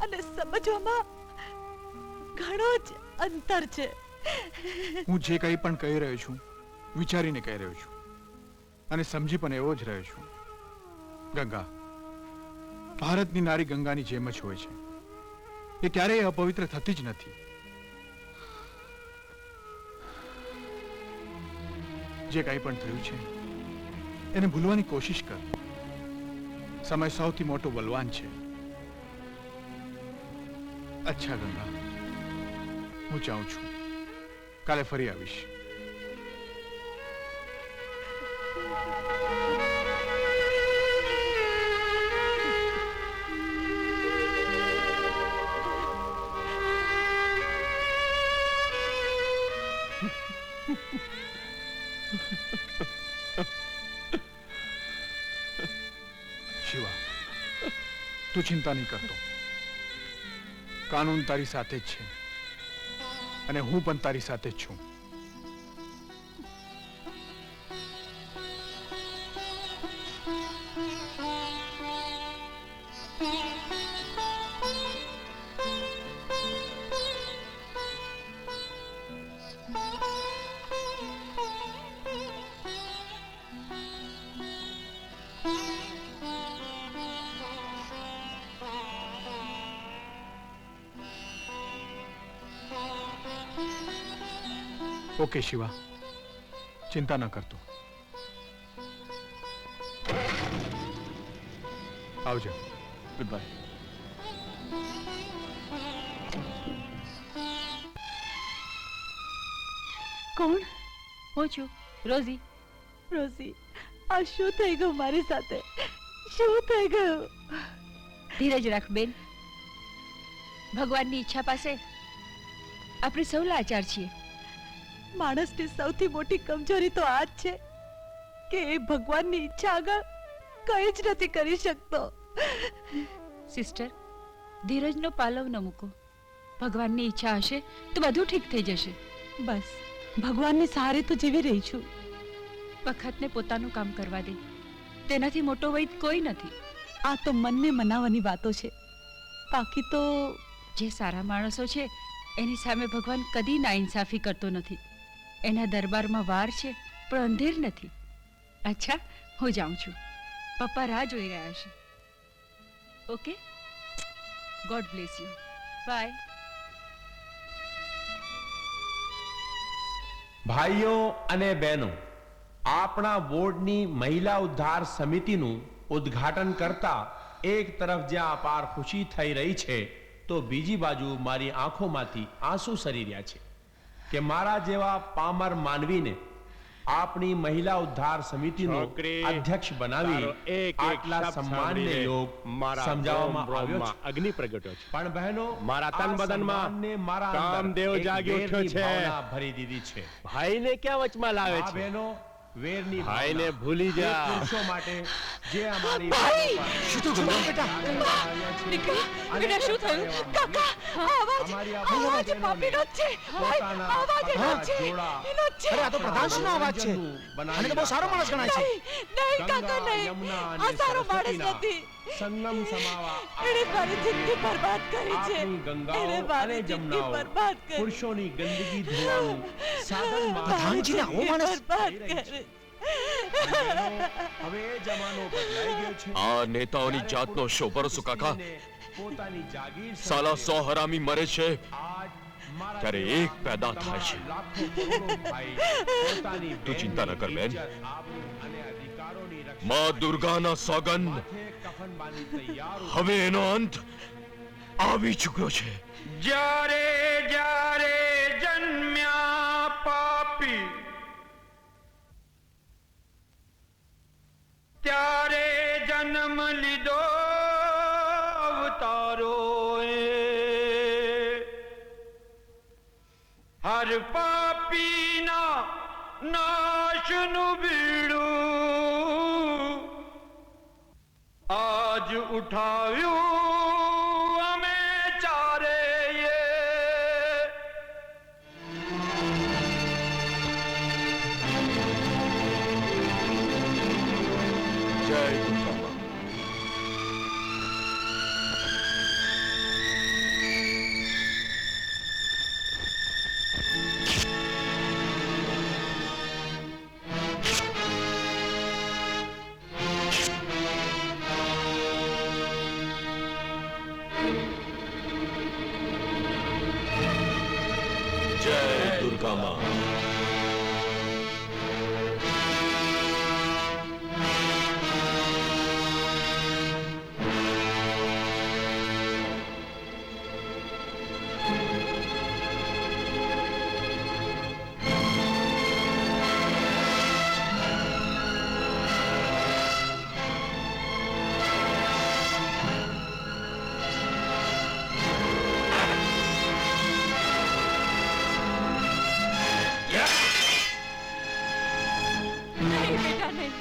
અને સમજવામાં ઘણો જ અંતર છે. હું જે કંઈ પણ કહી રહ્યો છું વિચારીને કહી રહ્યો છું અને સમજી પણ એવો જ રહ્યો છું. ગંગા, ભારતની નારી ગંગાની જેમ જ હોય છે. એ ક્યારેય અપવિત્ર થતી જ નથી. જે કંઈ પણ થયું છે એને ભૂલવાની કોશિશ કર. સમય સૌથી મોટો બલવાન છે. અચ્છા ગંગા, હું જાઉં છું. કાલે ફરી આવીશ. શિવા, તું ચિંતા નહીં કરતો. કાનૂન તારી સાથે જ છે અને હું પણ તારી સાથે જ છું. ઓકે શિવા, ચિંતા ન કરતો. આવજો. Good bye. કોણ? હું છું રોઝી. રોઝી, આ શું થઈ ગયું મારી સાથે? શું થઈ ગયું? ધીરજ રાખ બેન. ભગવાનની ઈચ્છા પાસે આપણે સૌ લાચાર છીએ. માણસની સૌથી મોટી કમજોરી તો આ જ છે કે એ ભગવાનની ઈચ્છા આગળ કંઈ જ નથી કરી શકતો. સિસ્ટર, ધીરજનો પાલવ ન મૂકો. ભગવાનની ઈચ્છા હશે તો બધું ઠીક થઈ જશે. બસ ભગવાનની સહારે તો જીવી રહી છું. વખતને પોતાનું કામ કરવા દે, તેનાથી મોટો વૈદ કોઈ નથી. આ તો મનને મનાવવાની વાતો છે. બાકી તો જે સારા માણસો છે એની સામે ભગવાન કદી નાઇન્સાફી કરતો નથી. એના દરબારમાં વાર છે પણ અંધેર નથી. અચ્છા, હું જાઉં છું. પપ્પા રાહ જોઈ રહ્યા છે. Okay, God bless you. Bye. ભાઈઓ અને બહેનો, આપણા બોર્ડની મહિલા ઉદ્ધાર સમિતિનું ઉદ્ઘાટન કરતા એક તરફ જ્યાં અપાર ખુશી થઈ રહી છે તો બીજી બાજુ મારી આંખોમાંથી આંસુ સરી રહ્યા છે કે મારા જેવા પામર માનવીને આપણી મહિલા ઉદ્ધાર સમિતિનો અધ્યક્ષ બનાવી આટલા સન્માનને યોગ સમજાવવામાં આવ્યો છે. અગ્નિ પ્રગટ્યો છે. પણ બહેનો, મારા તન બદનમાં કામદેવ જાગી ઉઠ્યો છે. ભરી દીધી છે. ભાઈને ક્યાં વચમાં લાવે છે? બહેનો, વેરની ભાઈને ભૂલી જા. એ પુરુષો માટે જે અમારી શું થયું ગંગા? બેટા, દીકરી, બેટા શું થયું? કાકા, આ અવાજ આવાજ પાપીનો જ છે ભાઈ આવાજ એનો જ છે એનો જ છે અરે આ તો પ્રધાનશ્રીનો અવાજ છે અને તો બહુ સારો માણસ ગણાય છે નહીં કાકા નહીં આ સારો માણસ નથી સંગમ સમાવા એણે મારી જિંદગી બરબાદ કરી છે આપણી ગંગાઓ એણે અને મારી જિંદગી જમનાઓ બરબાદ કરી પુરુષોની ગંદકી ધોવાનું સાધન પ્રધાનજીને આવો માણસ બરબાદ કરી હવે એ જમાનો બદલાઈ ગયો છે આ નેતાઓની જાતનો શો ભરોસો કાકા પોતાની જાગીર સાલા 100 હરામી મરે છે આજ મારા ત્યારે એક પેદા થાય છે લાખો કરોડો ભાઈ પોતાની તું ચિંતા ન કર બેન ઇજ્જત, આબરૂ અને અધિકારોની રક્ષા માં દુર્ગાના સોગંદ માથે કફન બાંધી તૈયાર હવે એનો અંત આવી ચૂક્યો છે જ્યારે જ્યારે જન્મ્યા પાપી ત્યારે જન્મ લીધો અવતારોએ હર પાપીના નાશનું બીડું આજ ઉઠાવ્યું અમે ચારેય જય દુર્ગામાં જય દુર્ગામાં નહીં બેટા નહીં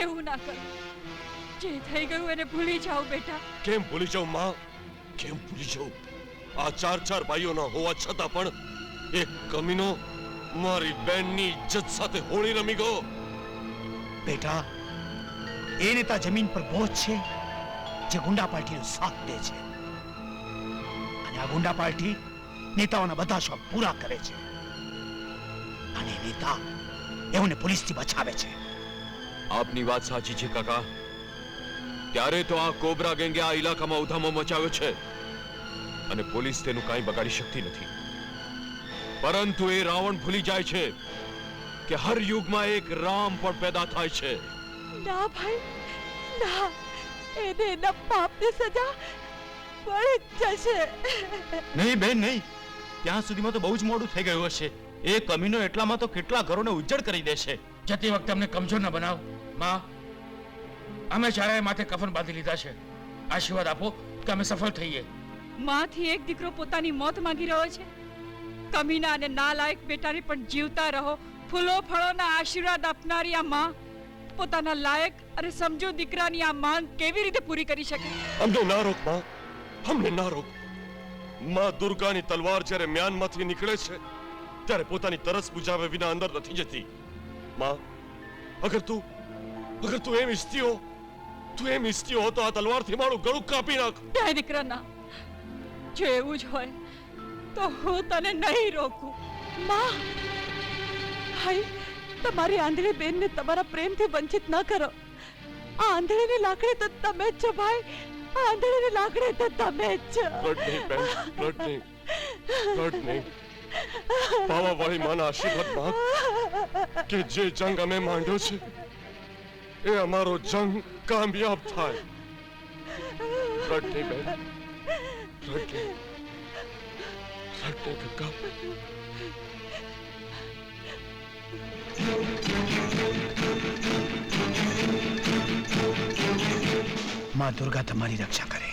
એવું ના કરો જે થઈ ગયું એને ભૂલી જાઓ બેટા કેમ ભૂલી જાઉં માં કેમ ભૂલી જાઉં આ ચાર ભાઈઓના હોવા છતાં પણ એક કમીનો મારી બેનની ઇજ્જત સાથે હોળી રમી ગયો બેટા એ નેતા જમીન પર બોજ છે જે ગુંડા પાર્ટીનો સાથ દે છે અને આ ગુંડા પાર્ટી નેતાઓના બધા શોખ પૂરા કરે છે અને નેતા એઓને પોલીસથી બચાવે છે આપની વાત સાચી છે કાકા ત્યારે તો આ કોબરા ગેંગે આ ઇલાકામાં ઉધામો મચાવ્યો છે અને પોલીસ તેનું કાંઈ બગાડી શકતી નથી પરંતુ એ રાવણ ભૂલી જાય છે કે હર યુગમાં એક રામ પણ પેદા થાય છે ના ભાઈ ના એને એના પાપની સજા મળી જ જશે નહીં બેન નહીં ત્યાં સુધીમાં તો બહુ જ મોડું થઈ ગયું હશે એ કમીનો એટલામાં તો કેટલા ઘરોને ઉજ્જડ કરી દેશે જતી વખતે અમને કમજોર ન બનાવ માં અમે ચારેય માથે કફન બાંધી લીધા છે આશીર્વાદ આપો કે અમે સફળ થઈએ માંથી એક દીકરો પોતાની મોત માંગી રહ્યો છે કમીના અને નાલાયક બેટાને પણ જીવતા રહો ફૂલો ફળોના આશીર્વાદ આપનારી આ માં પોતાના લાયક અને સમજો દીકરાની આ માંગ કેવી રીતે પૂરી કરી શકે અમને ના રોક માં અમને ના રોક માં દુર્ગાની તલવાર જ્યારે મ્યાનમાંથી નીકળે છે ત્યારે પોતાની તરસ બુજાવે વિના અંદર નથી જતી માં અગર તું એમ ઈચ્છતી હો તો આ તલવારથી મારું ગળું કાપી નાખ ના દીકરા ના જો એવું જ હોય તો હું તને નહીં રોકું માં ભાઈ તમારી આંધળી બેનને તમારા પ્રેમથી વંચિત ન કરો આ આંધળીની લાકડી તો તમે જ છો ભાઈ આ આંધળીની લાકડી તો તમે જ છો રડ નહીં બેન રડ નહીં પાવાવાળી માના આશીર્વાદ માંગ કે જે જંગ અમે માંડ્યો છે એ અમારો જંગ કામયાબ થાય રડ નહીં બેન રડ નહીં ગંગા માં દુર્ગા તમારી રક્ષા કરે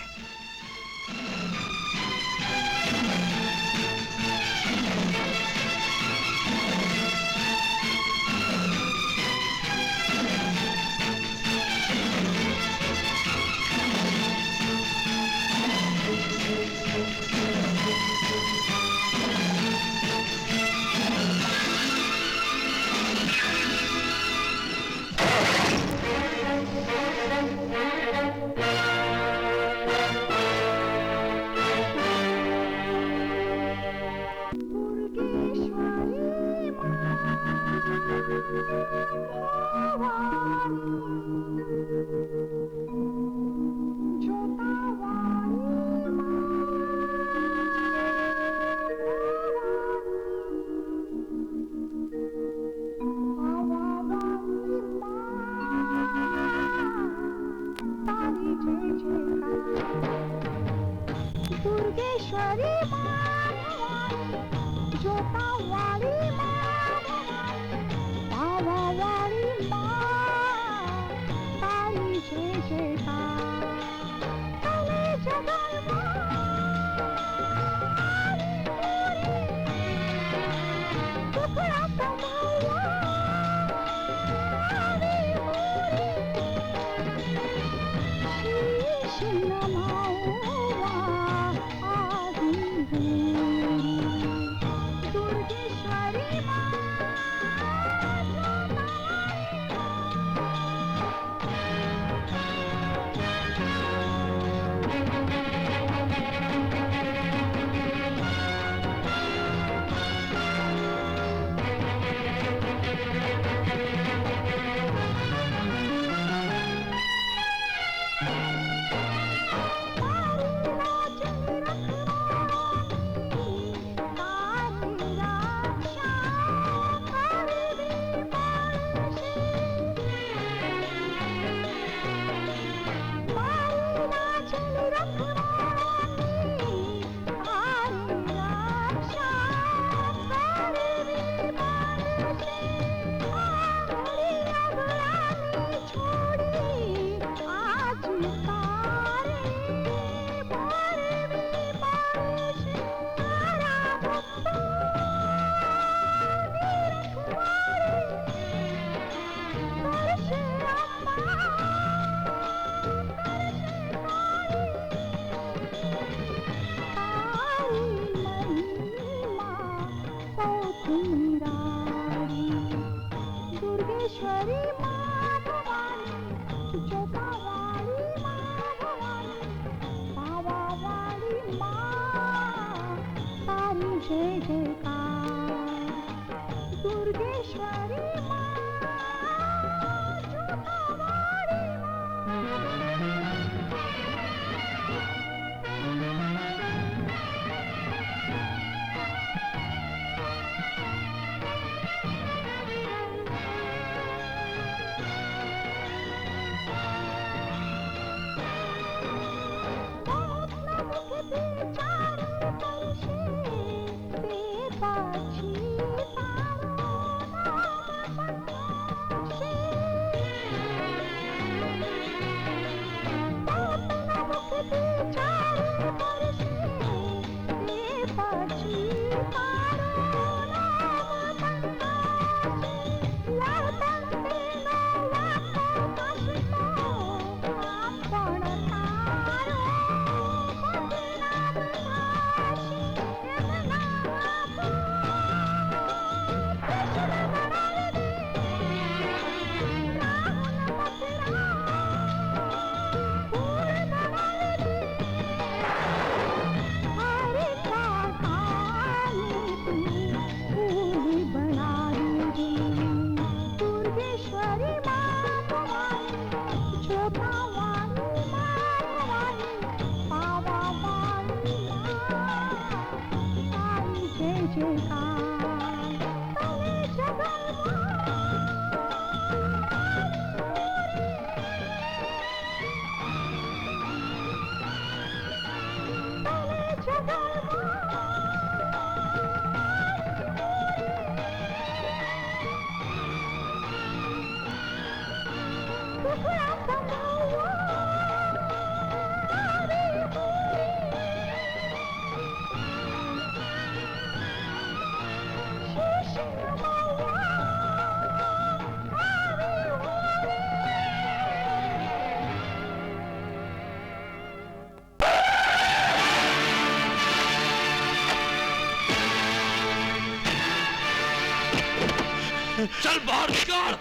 चल बाहर निकाल।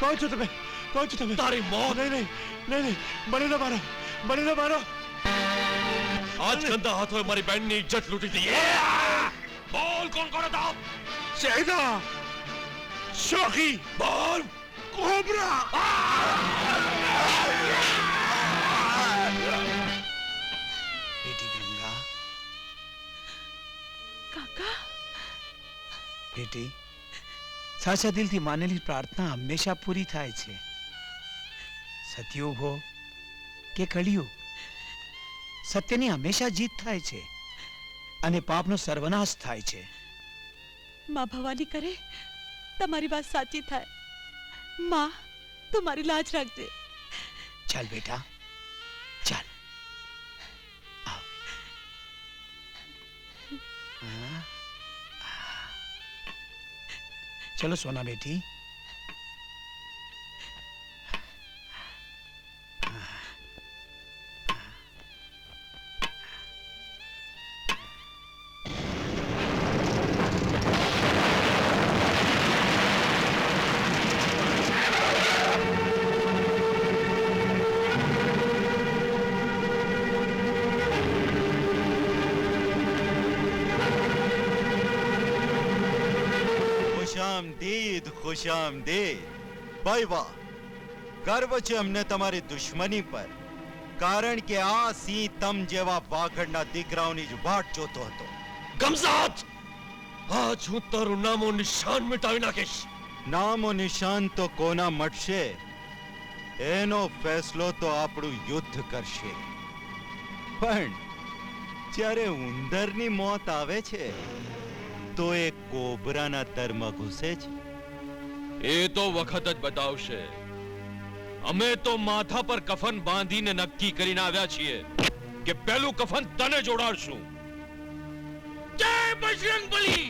कौन छो तुम्हें? कौन छो तुम्हें? तारी मौत। नहीं नहीं नहीं नहीं, बने ना मारो, बने ना मारो। आज गंदा हाथों हमारी बहन ने इज्जत लूटी थी। बोल कौन कौन था? शहीदा, शौकी, बोल कोबरा। बेटी गंगा, કાકા બેટી સાચા દિલથી માનેલી પ્રાર્થના હંમેશા પૂરી થાય છે. સતયુગ હો કે કળિયુગ, સત્યની હંમેશા જીત થાય છે. અને પાપનો સર્વનાશ થાય છે. માં ભવાની કરે તમારી વાત સાચી થાય. માં તું મારી લાજ રાખજે. ચાલ બેટા, ચાલ. चलो सोना बेटी. खुशामदीद खुशामदीद. ભાઈ વાહ, ગર્વ છે અમને તમારી દુશ્મની પર, કારણ કે આ સિંહ તમ જેવા વાઘડના દીકરાઓની જ વાટ જોતો હતો. ગમઝાત, આજ હું તારું નામો નિશાન મિટાવી નાખીશ. નામો નિશાન તો કોના મટશે એનો ફેસલો તો આપણું યુદ્ધ કરશે. પણ જ્યારે ઉંદરની મોત આવે છે તો એ કોબરાના તરમાં ઘૂસે છે. એ તો વખત જ બતાવશે. અમે તો માથા પર કફન બાંધીને નક્કી કરીને આવ્યા છીએ કે પહેલું કફન તને જોડાડશું. જય બજરંગબલી.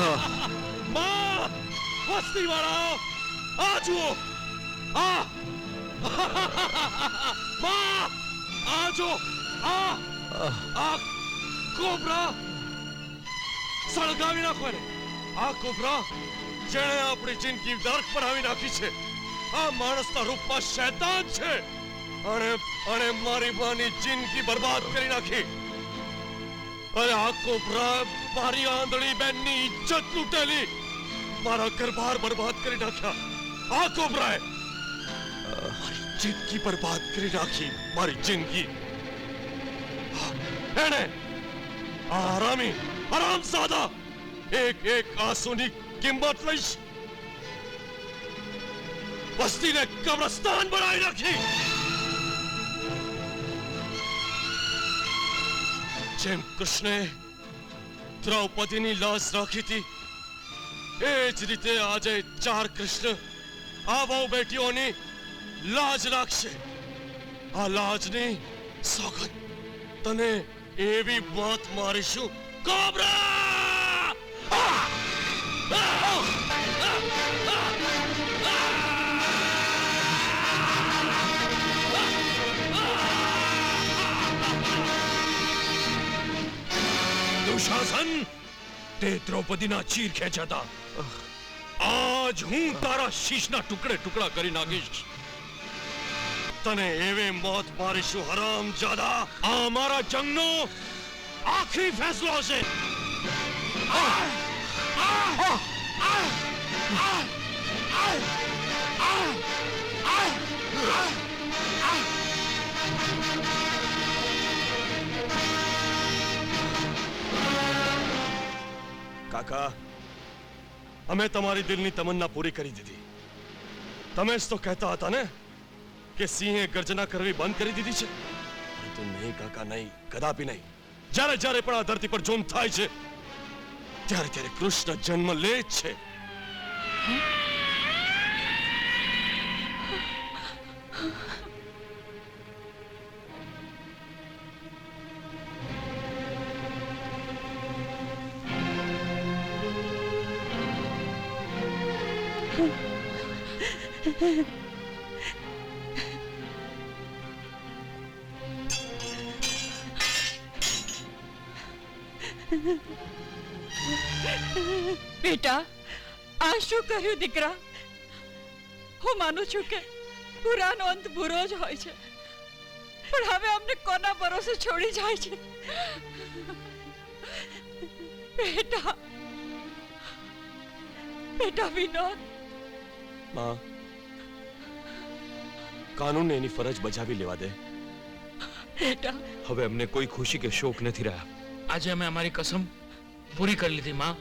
માં વસ્તી વાળાઓ આ જુઓ આ માં આ જો આ કોબરા સળગાવી નાખો એને આ કોબરા જેણે આપણી જિંદગી નર્ક બનાવી નાખી છે આ માણસના રૂપમાં શૈતાન છે અને મારી માની જિંદગી બરબાદ કરી નાખી અરે આ કોબરા મારી આંધળી બેનની ઇજ્જત લૂંટેલી મારા ઘરબાર બરબાદ કરી નાખ્યા આ કોબરાએ મારી જિંદગી બરબાદ કરી નાખી મારી જિંદગી એને આ હરામી હરામઝાદા એક એક આંસુની કિંમત લઈશ વસ્તીને કબ્રસ્તાન બનાવી નાખી જેમ કૃષ્ણે દ્રૌપદીની લાજ રાખી હતી એ જ રીતે આજે 4 કૃષ્ણ આ બહુ બેટીઓની લાજ રાખશે આ લાજની સોગંદ તને એવી વાત મારીશું કોબરા દુશાસન તે દ્રૌપદીના ચીર ખેંચાતા આજ હું તારા શીશના ટુકડે ટુકડા કરી નાખીશ તને એવે મોત મારીશું હરામજાદા આ મારા જંગનો આખરી ફેસલો હશે કાકા અમે તમારી દિલની તમન્ના પૂરી કરી દીધી તમે જ તો કહેતા હતા ને કે સિંહે ગર્જના કરવી બંધ કરી દીધી છે પરંતુ નહીં કાકા નહીં કદાપી નહીં જ્યારે જ્યારે પણ આ ધરતી પર જુલ્મ થાય છે ત્યારે ત્યારે કૃષ્ણ જન્મ લે જ છે બેટા આ શું કર્યું દીકરા હું માનું છું કે પુરાનો અંત બુરો જ હોય છે પણ હવે અમને કોના ભરોસે છોડી જાય છે બેટા બેટા વિનોદ માં કાનૂન એની ફરજ બજાવી લેવા દે બેટા હવે અમને કોઈ ખુશી કે શોક નથી રહ્યા આજે અમે અમારી કસમ પૂરી કરી લીધી માં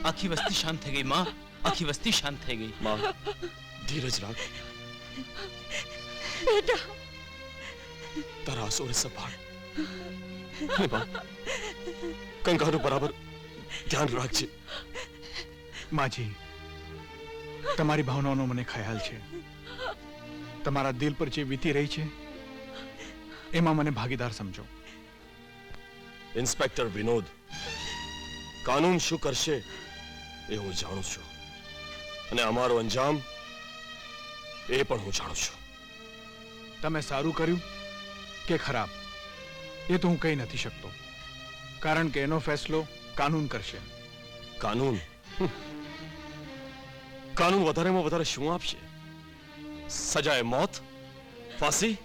આખી વસ્તી શાંત થઈ ગઈ માં આખી વસ્તી શાંત થઈ ગઈ માં ધીરજ રાખ બેટા તારા આંસુને સંભાળ અને માં કંકાનું બરાબર ધ્યાન રાખજે માજી તમારી ભાવનાઓનો મને ખ્યાલ છે તમારા દિલ પર જે વીતી રહી છે એમાં મને ભાગીદાર સમજો ઇન્સ્પેક્ટર વિનોદ કાનૂન શું કરશે એ હું જાણું છું અને અમારો અંજામ એ પણ હું જાણું છું તમે સારું કર્યું કે ખરાબ એ તો હું કહી નથી શકતો કારણ કે એનો ફેસલો કાનૂન કરશે કાનૂન કાનૂન વધારેમાં વધારે શું આપશે સજાએ મોત ફાંસી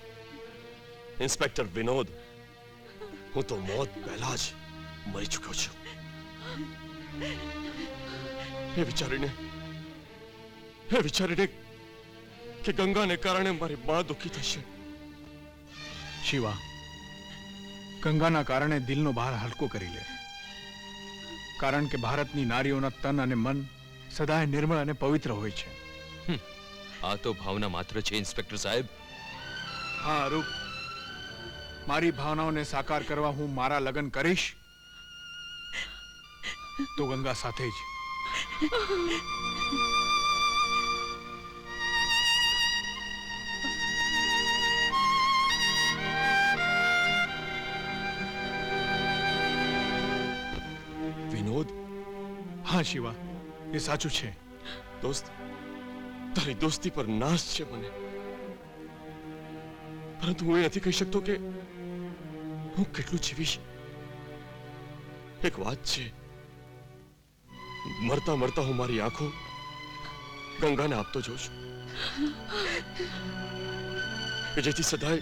ઇન્સ્પેક્ટર વિનોદ હું તો મોત પહેલા જ મરી ચૂક્યો છું એ વિચારીને કે ગંગાને કારણે મારી મા દુઃખી થશે શિવા ગંગાના કારણે દિલનો ભાર હલકો કરી લે કારણ કે ભારતની નારીઓના તન અને મન સદાય નિર્મળ અને પવિત્ર હોય છે આ તો ભાવના માત્ર છે ઇન્સ્પેક્ટર સાહેબ હા રૂપ મારી ભાવનાઓને સાકાર કરવા હું મારા લગ્ન કરીશ તો ગંગા સાથે જ વિનોદ હા શિવા એ સાચું છે દોસ્ત તારી દોસ્તી પર નાશ છે મને, પરંતુ હું એ નથી કહી શકતો કે હું કેટલું જીવીશ. એક વાત છે, મરતા મરતા હું મારી આંખો ગંગાને આપતો જોઉં છું કે જેથી સદાય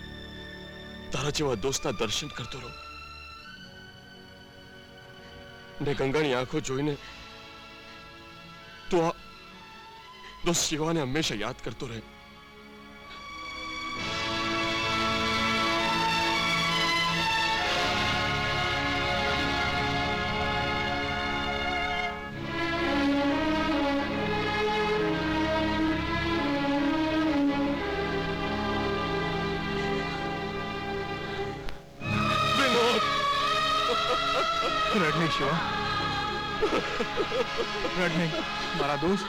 તારા જેવા દોસ્તના દર્શન કરતો રહું ને ગંગાની આંખો જોઈને તો આ દોસ્ત શિવાને હંમેશા યાદ કરતો રહે. રડ નહીં શિવા, રડ નહીં મારા દોસ્ત.